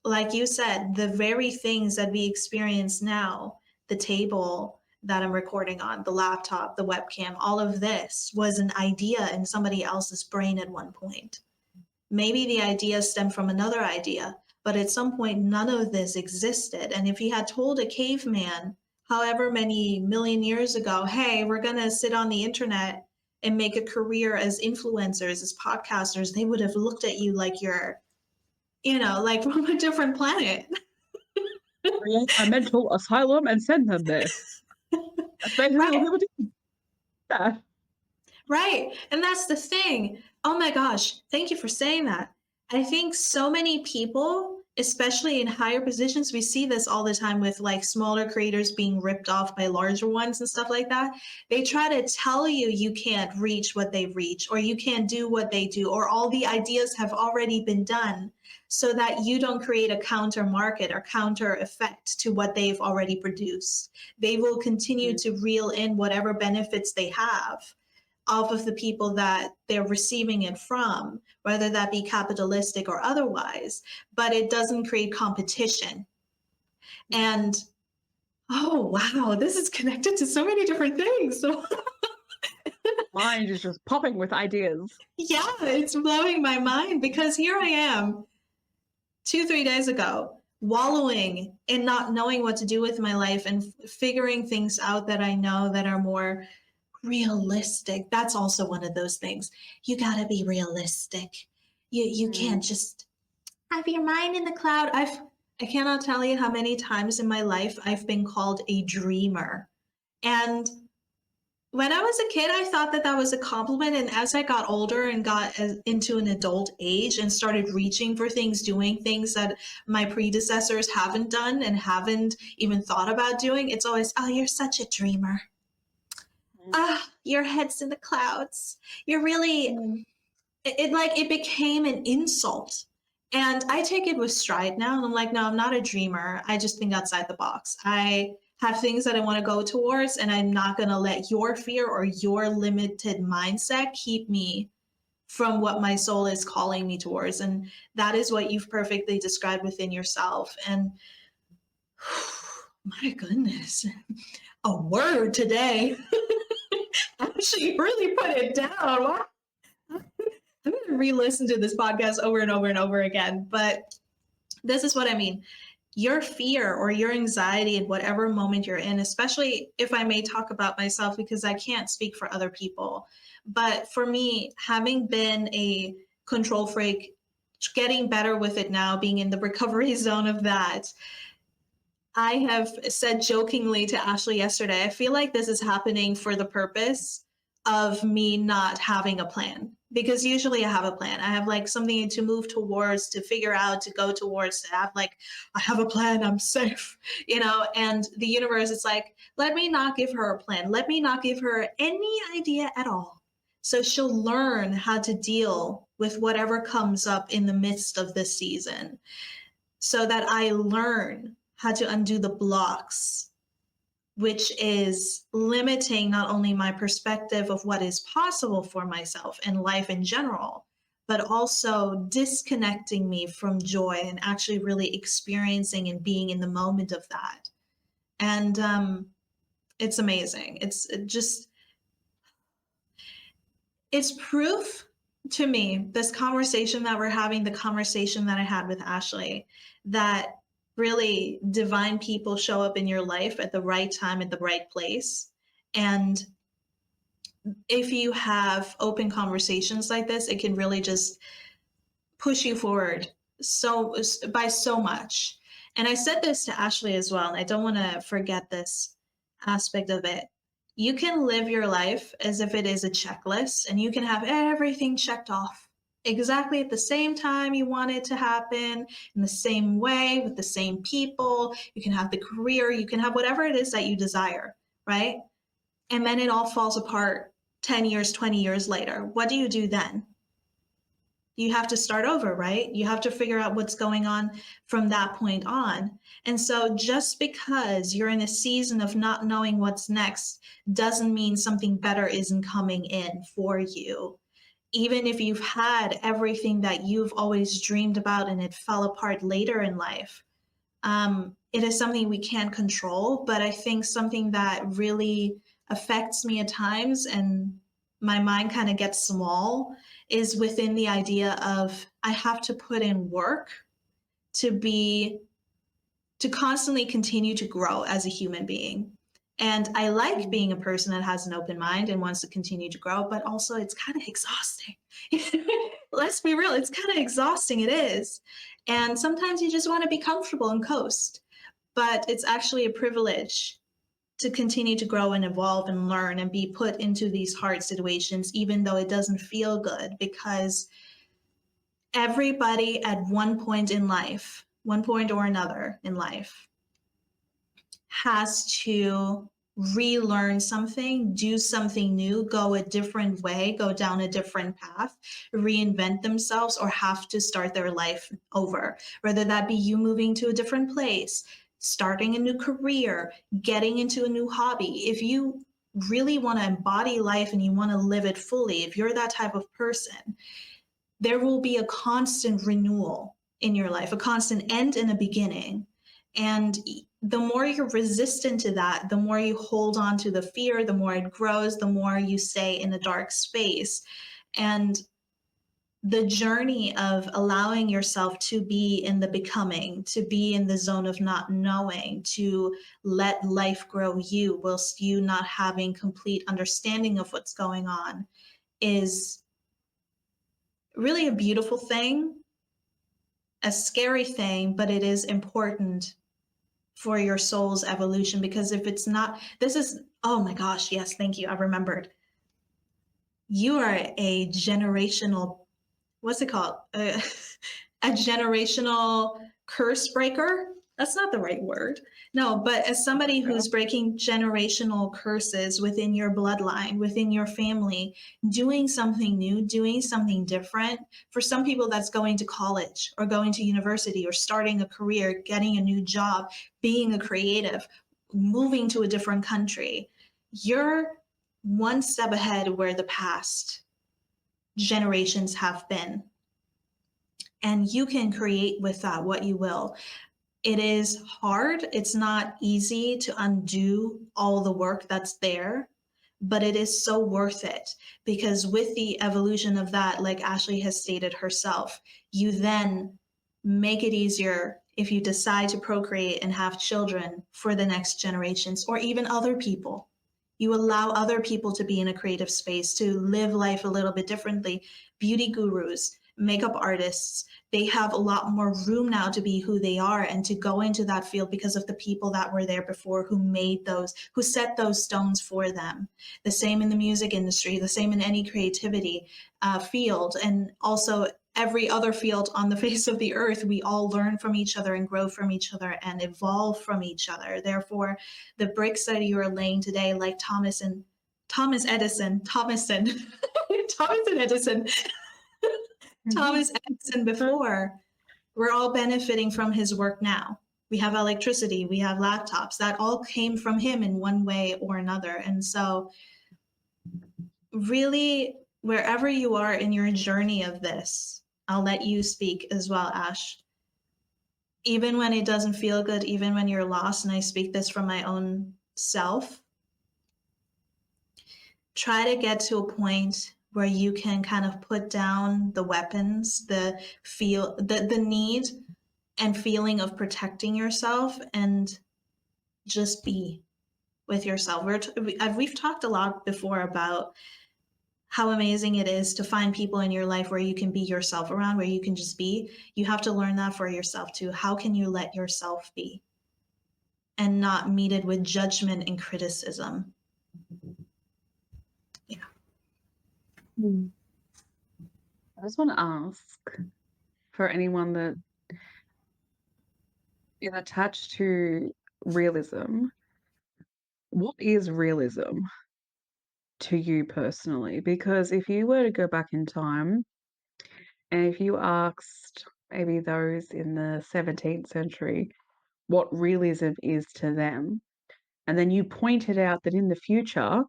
like you said, the very things that we experience now, the table that I'm recording on, the laptop, the webcam, all of this was an idea in somebody else's brain at one point. Maybe the idea stemmed from another idea, but at some point, none of this existed. And if you had told a caveman, however many million years ago, hey, we're going to sit on the internet and make a career as influencers, as podcasters, they would have looked at you like you're, like from a different planet. Create a mental asylum and send them there. That's basically what people do. Yeah. Right. And that's the thing. Oh my gosh. Thank you for saying that. I think so many people, especially in higher positions, we see this all the time with like smaller creators being ripped off by larger ones and stuff like that. They try to tell you you can't reach what they reach, or you can't do what they do, or all the ideas have already been done, so that you don't create a counter market or counter effect to what they've already produced. They will continue to reel in whatever benefits they have off of the people that they're receiving it from, whether that be capitalistic or otherwise, but it doesn't create competition. And oh, wow, this is connected to so many different things. So Mind is just popping with ideas. yeah, it's blowing my mind because here I am 2-3 days ago wallowing in not knowing what to do with my life and figuring things out that I know that are more realistic. That's also one of those things. You got to be realistic. You can't just have your mind in the cloud. I cannot tell you how many times in my life I've been called a dreamer. And when I was a kid, I thought that that was a compliment. And as I got older and got into an adult age and started reaching for things, doing things that my predecessors haven't done and haven't even thought about doing, it's always, oh, you're such a dreamer. Your head's in the clouds. You're really, it became an insult. And I take it with stride now. And I'm like, no, I'm not a dreamer. I just think outside the box. I have things that I want to go towards, and I'm not going to let your fear or your limited mindset keep me from what my soul is calling me towards. And that is what you've perfectly described within yourself. And my goodness, a word today. Actually really put it down. I'm going to re-listen to this podcast over and over and over again. But this is what I mean. Your fear or your anxiety in whatever moment you're in, especially if I may talk about myself because I can't speak for other people. But for me, having been a control freak, getting better with it now, being in the recovery zone of that, I have said jokingly to Ashley yesterday, I feel like this is happening for the purpose of me not having a plan, because usually I have a plan. I have like something to move towards, to figure out, to go towards, to have like, I have a plan, I'm safe, and the universe is like, let me not give her a plan. Let me not give her any idea at all. So she'll learn how to deal with whatever comes up in the midst of this season, so that I learn how to undo the blocks, which is limiting not only my perspective of what is possible for myself and life in general, but also disconnecting me from joy and actually really experiencing and being in the moment of that. And it's amazing. It's proof to me, this conversation that we're having, the conversation that I had with Ashley, that really divine people show up in your life at the right time, at the right place. And if you have open conversations like this, it can really just push you forward by so much. And I said this to Ashley as well, and I don't want to forget this aspect of it. You can live your life as if it is a checklist, and you can have everything checked off exactly at the same time you want it to happen, in the same way, with the same people. You can have the career, you can have whatever it is that you desire, right? And then it all falls apart 10 years, 20 years later. What do you do then? You have to start over, right? You have to figure out what's going on from that point on. And so just because you're in a season of not knowing what's next doesn't mean something better isn't coming in for you. Even if you've had everything that you've always dreamed about and it fell apart later in life, it is something we can't control. But I think something that really affects me at times, and my mind kind of gets small, is within the idea of I have to put in work to constantly continue to grow as a human being. And I like being a person that has an open mind and wants to continue to grow, but also it's kind of exhausting. Let's be real, it's kind of exhausting. It is. And sometimes you just want to be comfortable and coast, but it's actually a privilege to continue to grow and evolve and learn and be put into these hard situations, even though it doesn't feel good, because everybody at one point in life, one point or another in life, has to relearn something, do something new, go a different way, go down a different path, reinvent themselves, or have to start their life over. Whether that be you moving to a different place, starting a new career, getting into a new hobby. If you really want to embody life and you want to live it fully, if you're that type of person, there will be a constant renewal in your life, a constant end and a beginning. And the more you're resistant to that, the more you hold on to the fear, the more it grows, the more you stay in a dark space. And the journey of allowing yourself to be in the becoming, to be in the zone of not knowing, to let life grow you whilst you not having complete understanding of what's going on, is really a beautiful thing, a scary thing, but it is important for your soul's evolution. Because if it's not, oh my gosh, yes, thank you, I remembered. You are a generational, what's it called? A generational curse breaker. That's not the right word. No, but as somebody who's breaking generational curses within your bloodline, within your family, doing something new, doing something different. For some people, that's going to college or going to university or starting a career, getting a new job, being a creative, moving to a different country. You're one step ahead where the past generations have been. And you can create with that what you will. It is hard. It's not easy to undo all the work that's there, but it is so worth it, because with the evolution of that, like Ashley has stated herself, you then make it easier if you decide to procreate and have children for the next generations, or even other people. You allow other people to be in a creative space, to live life a little bit differently. Beauty gurus, makeup artists, they have a lot more room now to be who they are and to go into that field because of the people that were there before who made those, who set those stones for them. The same in the music industry, the same in any creativity field, and also every other field on the face of the earth. We all learn from each other and grow from each other and evolve from each other. Therefore, the bricks that you are laying today, like Thomas and Thomas Edison, Thomason, Thomas and Edison, Thomas Edison before, we're all benefiting from his work now. We have electricity, we have laptops, that all came from him in one way or another. And so, really, wherever you are in your journey of this, I'll let you speak as well, Ash. Even when it doesn't feel good, even when you're lost, and I speak this from my own self, try to get to a point where you can kind of put down the weapons, the need and feeling of protecting yourself, and just be with yourself. We've talked a lot before about how amazing it is to find people in your life where you can be yourself around, where you can just be. You have to learn that for yourself too. How can you let yourself be and not meet it with judgment and criticism? Yeah. I just want to ask, for anyone that is attached to realism, what is realism to you personally? Because if you were to go back in time and if you asked maybe those in the 17th century what realism is to them, and then you pointed out that in the future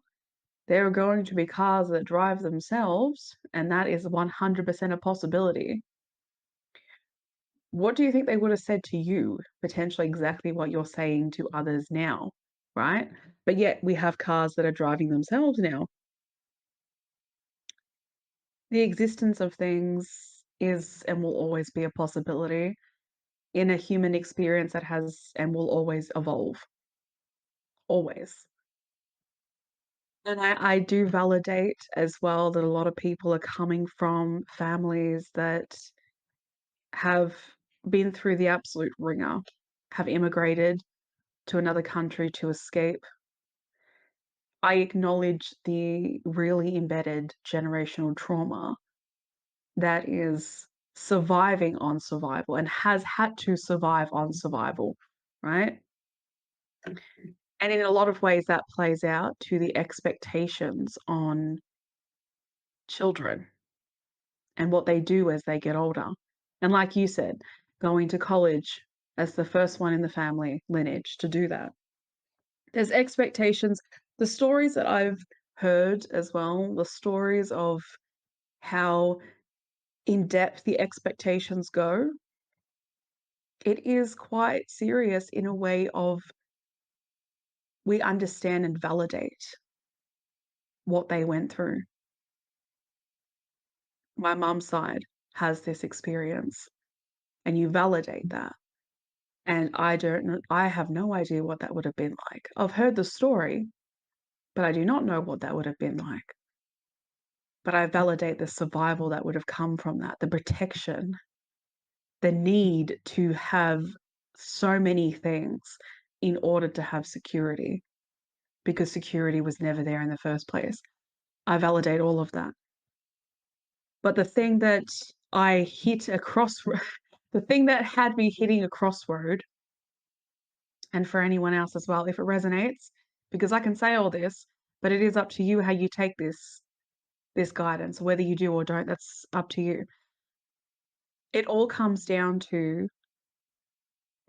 there are going to be cars that drive themselves, and that is 100% a possibility, what do you think they would have said to you? Potentially exactly what you're saying to others now, right? But yet we have cars that are driving themselves now. The existence of things is and will always be a possibility in a human experience that has and will always evolve. Always. And I do validate as well that a lot of people are coming from families that have been through the absolute ringer, have immigrated to another country to escape. I acknowledge the really embedded generational trauma that is surviving on survival and has had to survive on survival, right? And in a lot of ways, that plays out to the expectations on children and what they do as they get older. And like you said, going to college as the first one in the family lineage to do that. There's expectations. The stories that I've heard as well, the stories of how in depth the expectations go, it is quite serious in a way of we understand and validate what they went through. My mum's side has this experience, and you validate that. And I have no idea what that would have been like. I've heard the story, but I do not know what that would have been like. But I validate the survival that would have come from that, the protection, the need to have so many things in order to have security, because security was never there in the first place. I validate all of that. But the thing that I hit a crossroad, the thing that had me hitting a crossroad, and for anyone else as well, if it resonates, because I can say all this, but it is up to you how you take this guidance, whether you do or don't, that's up to you. It all comes down to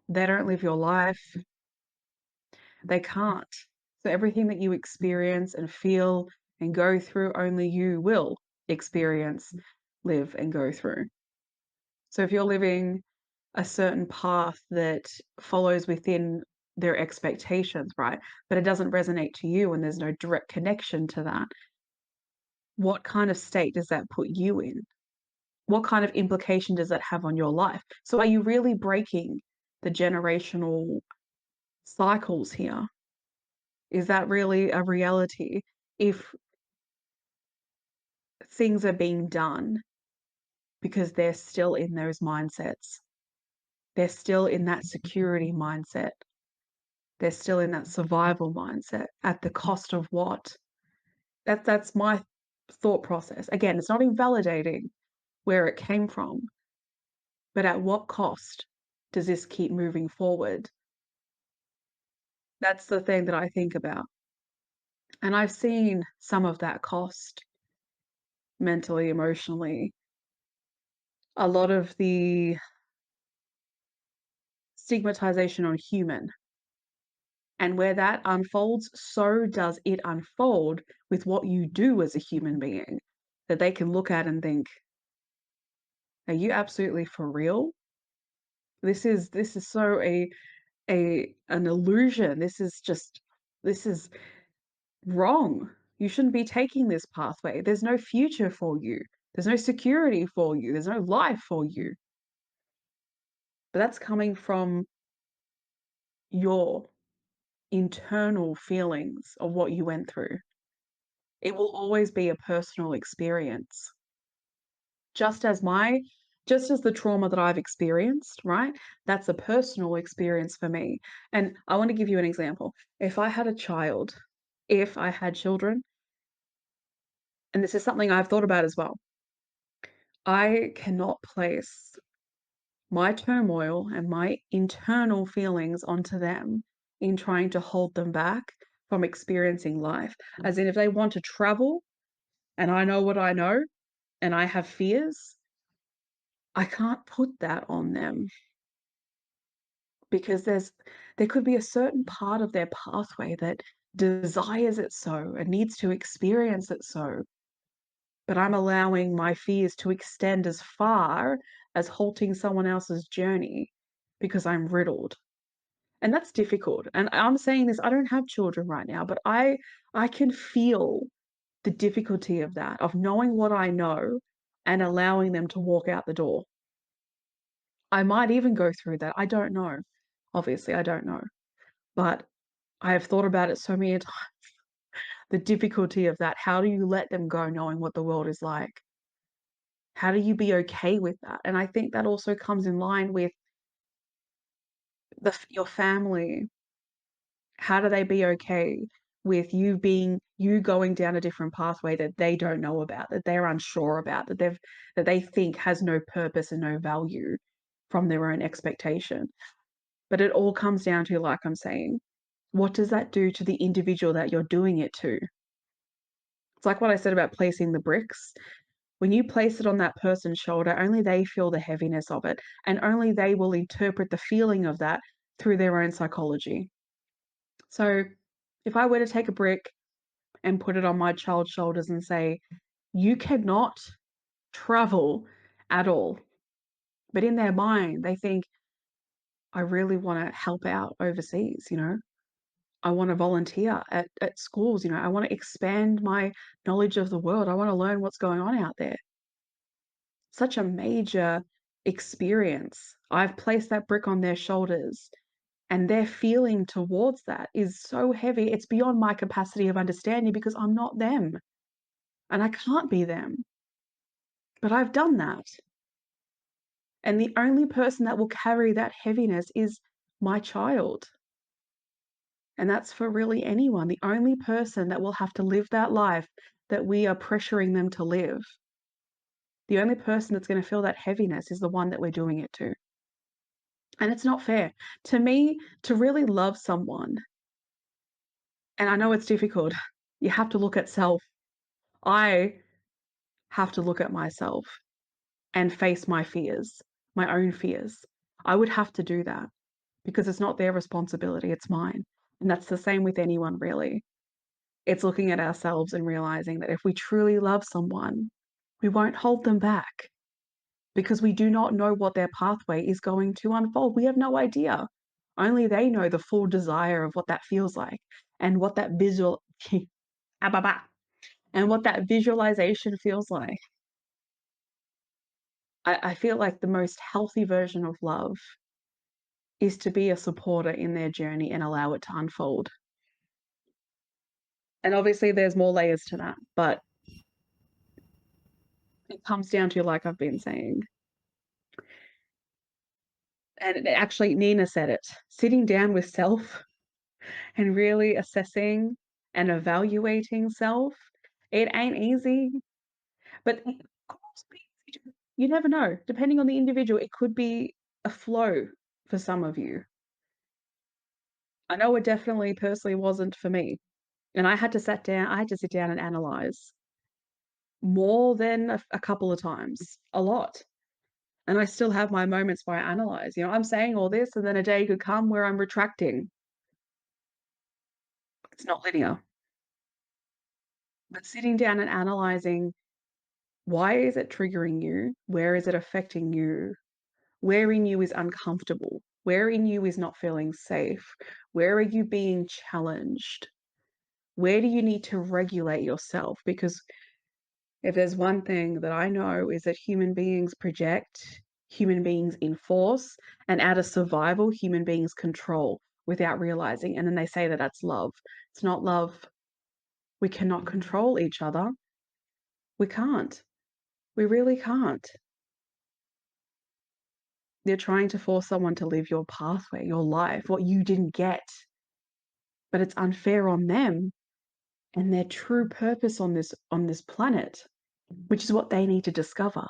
they don't live your life. They can't. So everything that you experience and feel and go through, only you will experience, live, and go through. So if you're living a certain path that follows within their expectations, right? But it doesn't resonate to you and there's no direct connection to that, what kind of state does that put you in? What kind of implication does that have on your life? So are you really breaking the generational cycles here? Is that really a reality if things are being done because they're still in those mindsets. They're still in that security mindset. They're still in that survival mindset at the cost of what? That's my thought process. Again, it's not invalidating where it came from, but at what cost does this keep moving forward? That's the thing that I think about. And I've seen some of that cost mentally, emotionally. A lot of the stigmatization on human. And where that unfolds, so does it unfold with what you do as a human being, that they can look at and think, are you absolutely for real? This is so an illusion. This is wrong. You shouldn't be taking this pathway. There's no future for you. There's no security for you. There's no life for you. But that's coming from your internal feelings of what you went through. It will always be a personal experience. Just as the trauma that I've experienced, right? That's a personal experience for me. And I want to give you an example. If I had children, and this is something I've thought about as well, I cannot place my turmoil and my internal feelings onto them in trying to hold them back from experiencing life. As in, if they want to travel and I know what I know and I have fears, I can't put that on them because there could be a certain part of their pathway that desires it so and needs to experience it so, but I'm allowing my fears to extend as far as halting someone else's journey because I'm riddled. And that's difficult. And I'm saying this, I don't have children right now, but I can feel the difficulty of that, of knowing what I know and allowing them to walk out the door. I might even go through that. I don't know. Obviously, I don't know. But I have thought about it so many times, the difficulty of that. How do you let them go knowing what the world is like? How do you be okay with that? And I think that also comes in line with your family. How do they be okay with you going down a different pathway that they don't know about, that they're unsure about, that they think has no purpose and no value from their own expectation? But it all comes down to, like I'm saying, what does that do to the individual that you're doing it to? It's like what I said about placing the bricks. When you place it on that person's shoulder, only they feel the heaviness of it, and only they will interpret the feeling of that through their own psychology. So if I were to take a brick and put it on my child's shoulders and say, you cannot travel at all, but in their mind, they think, I really want to help out overseas, I want to volunteer at schools, I want to expand my knowledge of the world. I want to learn what's going on out there. Such a major experience. I've placed that brick on their shoulders, and their feeling towards that is so heavy. It's beyond my capacity of understanding because I'm not them and I can't be them. But I've done that. And the only person that will carry that heaviness is my child. And that's for really anyone. The only person that will have to live that life that we are pressuring them to live, the only person that's going to feel that heaviness is the one that we're doing it to. And it's not fair. To me, to really love someone, and I know it's difficult, you have to look at self. I have to look at myself and face my fears, my own fears. I would have to do that because it's not their responsibility, it's mine. And that's the same with anyone, really. It's looking at ourselves and realizing that if we truly love someone, we won't hold them back because we do not know what their pathway is going to unfold. We have no idea. Only they know the full desire of what that feels like and what that and what that visualization feels like. I feel like the most healthy version of love is to be a supporter in their journey and allow it to unfold. And obviously, there's more layers to that, but It comes down to, like I've been saying, and actually Nina said it, sitting down with self and really assessing and evaluating self. It ain't easy, but it could also be easy to, you never know. Depending on the individual, it could be a flow for some of you. I know it definitely personally wasn't for me. And I had to sit down and analyze more than a couple of times, a lot. And I still have my moments where I analyze. I'm saying all this, and then a day could come where I'm retracting. It's not linear. But sitting down and analyzing, why is it triggering you? Where is it affecting you? Where in you is uncomfortable? Where in you is not feeling safe? Where are you being challenged? Where do you need to regulate yourself? Because if there's one thing that I know is that human beings project, human beings enforce, and out of survival, human beings control without realizing. And then they say that that's love. It's not love. We cannot control each other. We can't. We really can't. They're trying to force someone to live your pathway, your life, what you didn't get. But it's unfair on them and their true purpose on this planet, which is what they need to discover.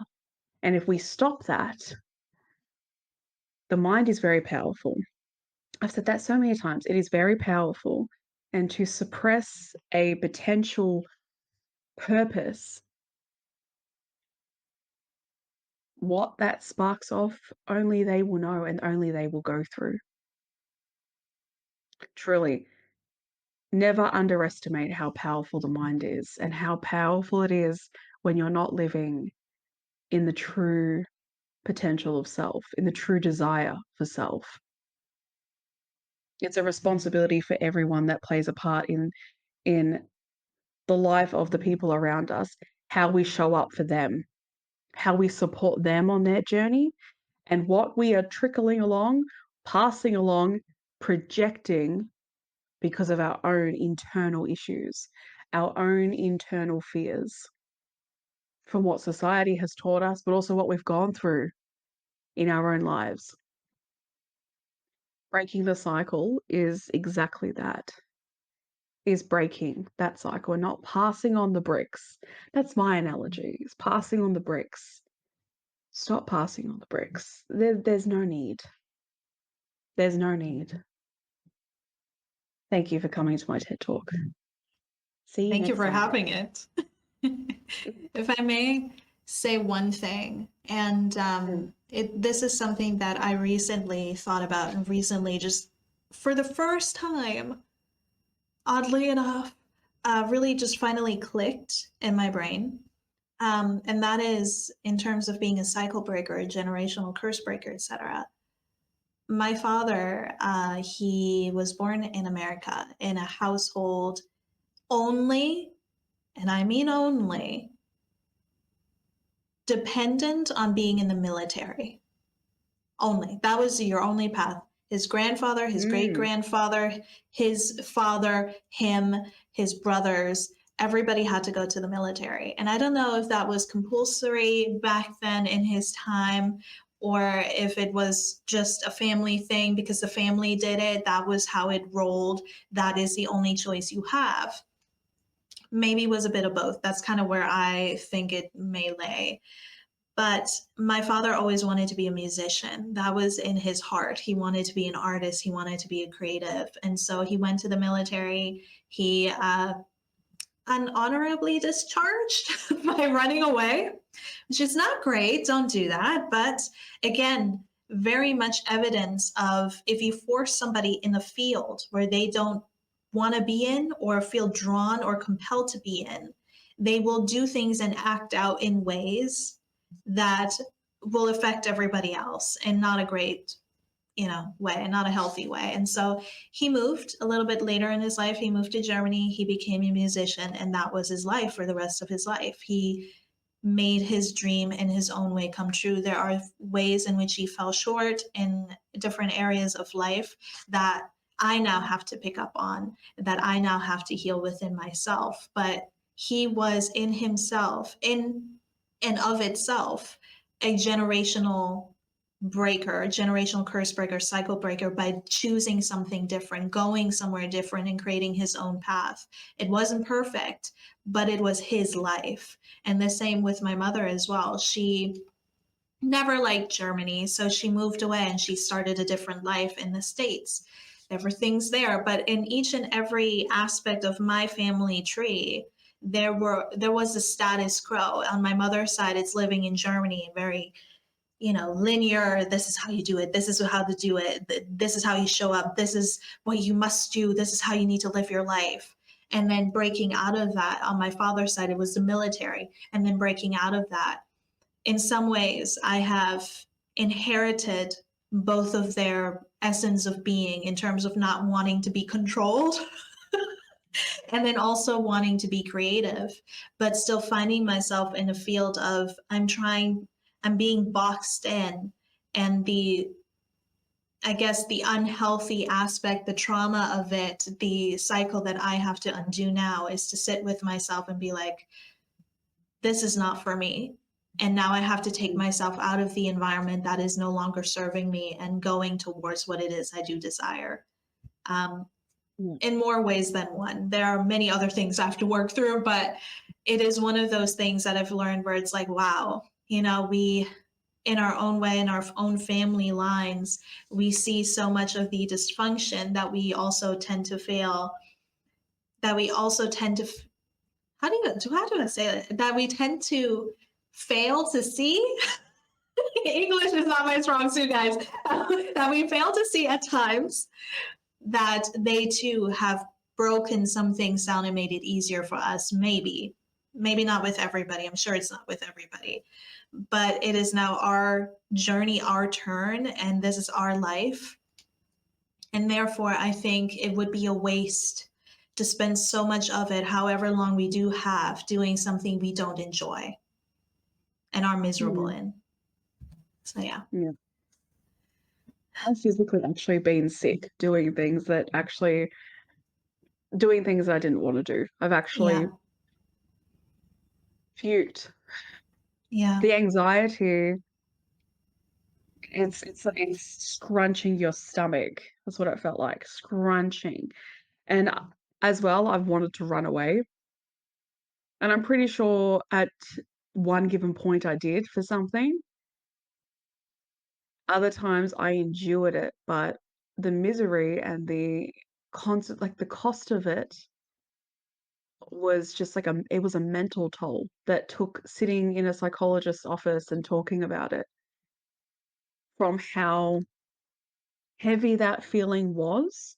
And if we stop that, the mind is very powerful. I've said that so many times. It is very powerful. And to suppress a potential purpose, what that sparks off, only they will know and only they will go through. Truly, never underestimate how powerful the mind is and how powerful it is when you're not living in the true potential of self, in the true desire for self. It's a responsibility for everyone that plays a part in the life of the people around us, how we show up for them, how we support them on their journey, and what we are trickling along, passing along, projecting because of our own internal issues, our own internal fears from what society has taught us, but also what we've gone through in our own lives. Breaking the cycle is exactly that, is breaking that cycle and not passing on the bricks. That's my analogy, is passing on the bricks. Stop passing on the bricks. There's no need. There's no need. Thank you for coming to my TED Talk. See you Thank you next for time. having it. If I may say one thing, and this is something that I recently thought about and recently just for the first time, oddly enough, really just finally clicked in my brain. And that is in terms of being a cycle breaker, a generational curse breaker, etc. My father, he was born in America in a household only, and I mean only, dependent on being in the military. Only. That was your only path. His grandfather, his great grandfather, his father, him, his brothers, everybody had to go to the military. And I don't know if that was compulsory back then in his time or if it was just a family thing because the family did it. That was how it rolled. That is the only choice you have. Maybe it was a bit of both. That's kind of where I think it may lay. But my father always wanted to be a musician. That was in his heart. He wanted to be an artist. He wanted to be a creative. And so he went to the military. He unhonorably discharged by running away, which is not great. Don't do that. But again, very much evidence of if you force somebody in the field where they don't want to be in or feel drawn or compelled to be in, they will do things and act out in ways that will affect everybody else in not a great way, not a healthy way. And so he moved a little bit later in his life. He moved to Germany. He became a musician, and that was his life for the rest of his life. He made his dream in his own way come true. There are ways in which he fell short in different areas of life that I now have to pick up on, that I now have to heal within myself. But he was in himself, in and of itself a generational breaker, a generational curse breaker, cycle breaker by choosing something different, going somewhere different, and creating his own path. It wasn't perfect, but it was his life. And the same with my mother as well. She never liked Germany, so she moved away and she started a different life in the States. Everything's there, but in each and every aspect of my family tree, there was a status quo. On my mother's side, it's living in Germany, very, linear. This is how you do it. This is how to do it. This is how you show up. This is what you must do. This is how you need to live your life. And then breaking out of that, on my father's side, it was the military. And then breaking out of that, in some ways, I have inherited both of their essence of being in terms of not wanting to be controlled and then also wanting to be creative, but still finding myself in a field of I'm being boxed in. And I guess the unhealthy aspect, the trauma of it, the cycle that I have to undo now is to sit with myself and be like, this is not for me. And now I have to take myself out of the environment that is no longer serving me and going towards what it is I do desire. Um, in more ways than one. There are many other things I have to work through, but it is one of those things that I've learned where it's like, wow, we, in our own way, in our own family lines, we see so much of the dysfunction that we also tend to fail, that we also tend to, how do I say it? That we tend to fail to see. English is not my strong suit, guys. That we fail to see at times, that they too have broken some things down and made it easier for us. Maybe not with everybody. I'm sure it's not with everybody, but it is now our journey, our turn, and this is our life. And therefore, I think it would be a waste to spend so much of it, however long we do have, doing something we don't enjoy and are miserable in. So yeah. I've physically actually been sick doing things that I didn't want to do. I've actually puked. Yeah. The anxiety, it's scrunching your stomach. That's what it felt like, scrunching. And as well, I've wanted to run away. And I'm pretty sure at one given point I did for something. Other times I endured it, but the misery and the constant, like the cost of it was just like it was a mental toll that took sitting in a psychologist's office and talking about it, from how heavy that feeling was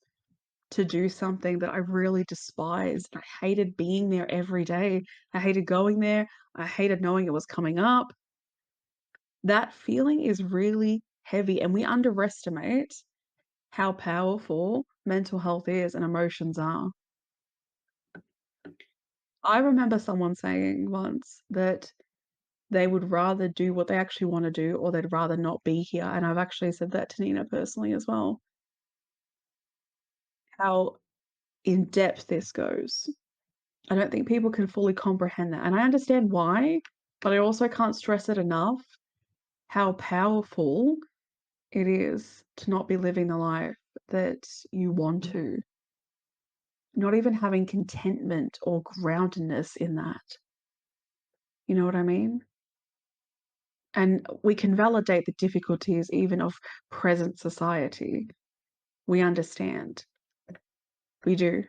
to do something that I really despised. I hated being there every day. I hated going there. I hated knowing it was coming up. That feeling is really heavy, and we underestimate how powerful mental health is and emotions are. I remember someone saying once that they would rather do what they actually want to do, or they'd rather not be here. And I've actually said that to Nina personally as well. How in depth this goes. I don't think people can fully comprehend that. And I understand why, but I also can't stress it enough how powerful it is to not be living the life that you want to. Not even having contentment or groundedness in that. You know what I mean? And we can validate the difficulties even of present society. We understand. We do.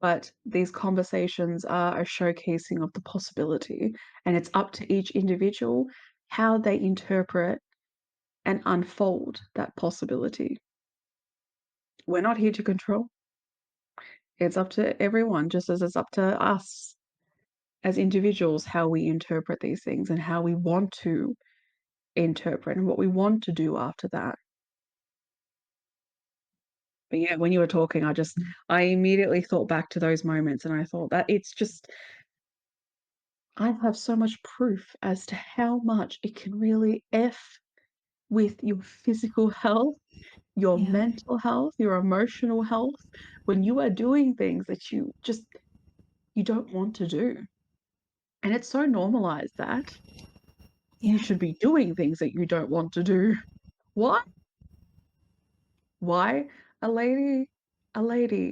But these conversations are a showcasing of the possibility, and it's up to each individual how they interpret and unfold that possibility. We're not here to control. It's up to everyone, just as it's up to us as individuals how we interpret these things and how we want to interpret and what we want to do after that. But yeah, when you were talking, I immediately thought back to those moments, and I thought that it's just, I have so much proof as to how much it can really F with your physical health, your Yeah. mental health, your emotional health, when you are doing things that you don't want to do. And it's so normalized that Yeah. you should be doing things that you don't want to do. What? Why? A lady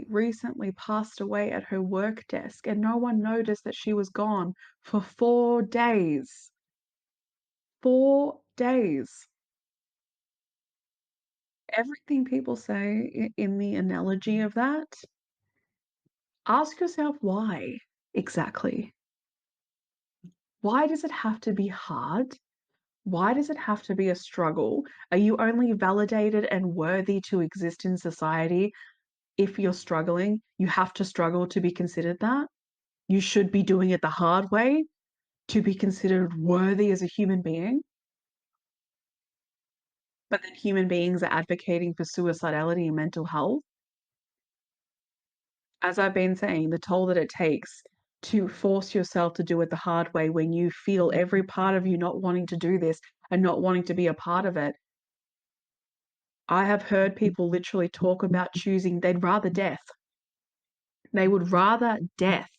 recently passed away at her work desk and no one noticed that she was gone for 4 days. 4 days. Everything people say in the analogy of that, ask yourself why exactly. Why does it have to be hard? Why does it have to be a struggle? Are you only validated and worthy to exist in society if you're struggling? You have to struggle to be considered that? You should be doing it the hard way to be considered worthy as a human being? But then human beings are advocating for suicidality and mental health. As I've been saying, the toll that it takes to force yourself to do it the hard way when you feel every part of you not wanting to do this and not wanting to be a part of it. I have heard people literally talk about choosing, they'd rather death. They would rather death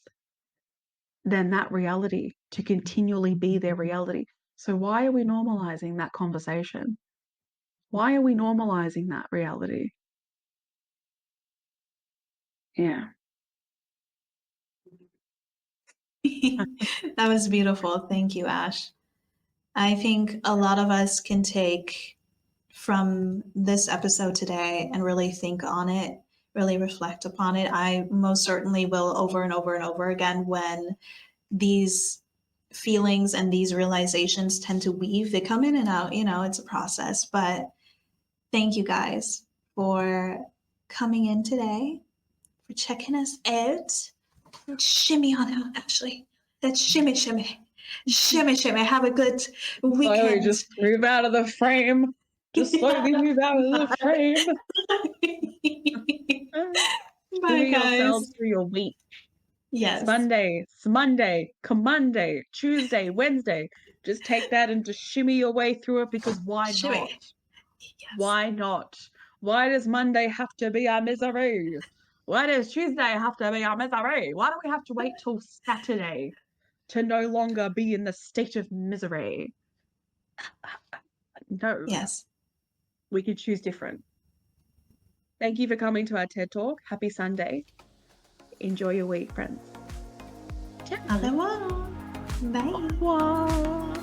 than that reality to continually be their reality. So why are we normalizing that conversation? Why are we normalizing that reality? Yeah. That was beautiful. Thank you, Ash. I think a lot of us can take from this episode today and really think on it, really reflect upon it. I most certainly will over and over and over again when these feelings and these realizations tend to weave. They come in and out, it's a process. But thank you guys for coming in today, for checking us out. Shimmy on out, Ashley. That's shimmy, shimmy. Shimmy, shimmy. Have a good Slowly weekend. just move out of the frame. Just slowly move out of the frame. Bye, Shimmy yourselves guys. through your week. Yes. It's Monday, Monday, Tuesday, Wednesday. Just take that and just shimmy your way through it because why not? Shimmy. Yes. Why not? Why does Monday have to be a misery? Why does Tuesday have to be a misery? Why do we have to wait till Saturday to no longer be in the state of misery? No, Yes. we could choose different. Thank you for coming to our TED Talk. Happy Sunday. Enjoy your week, friends. Au revoir. Bye. Au revoir.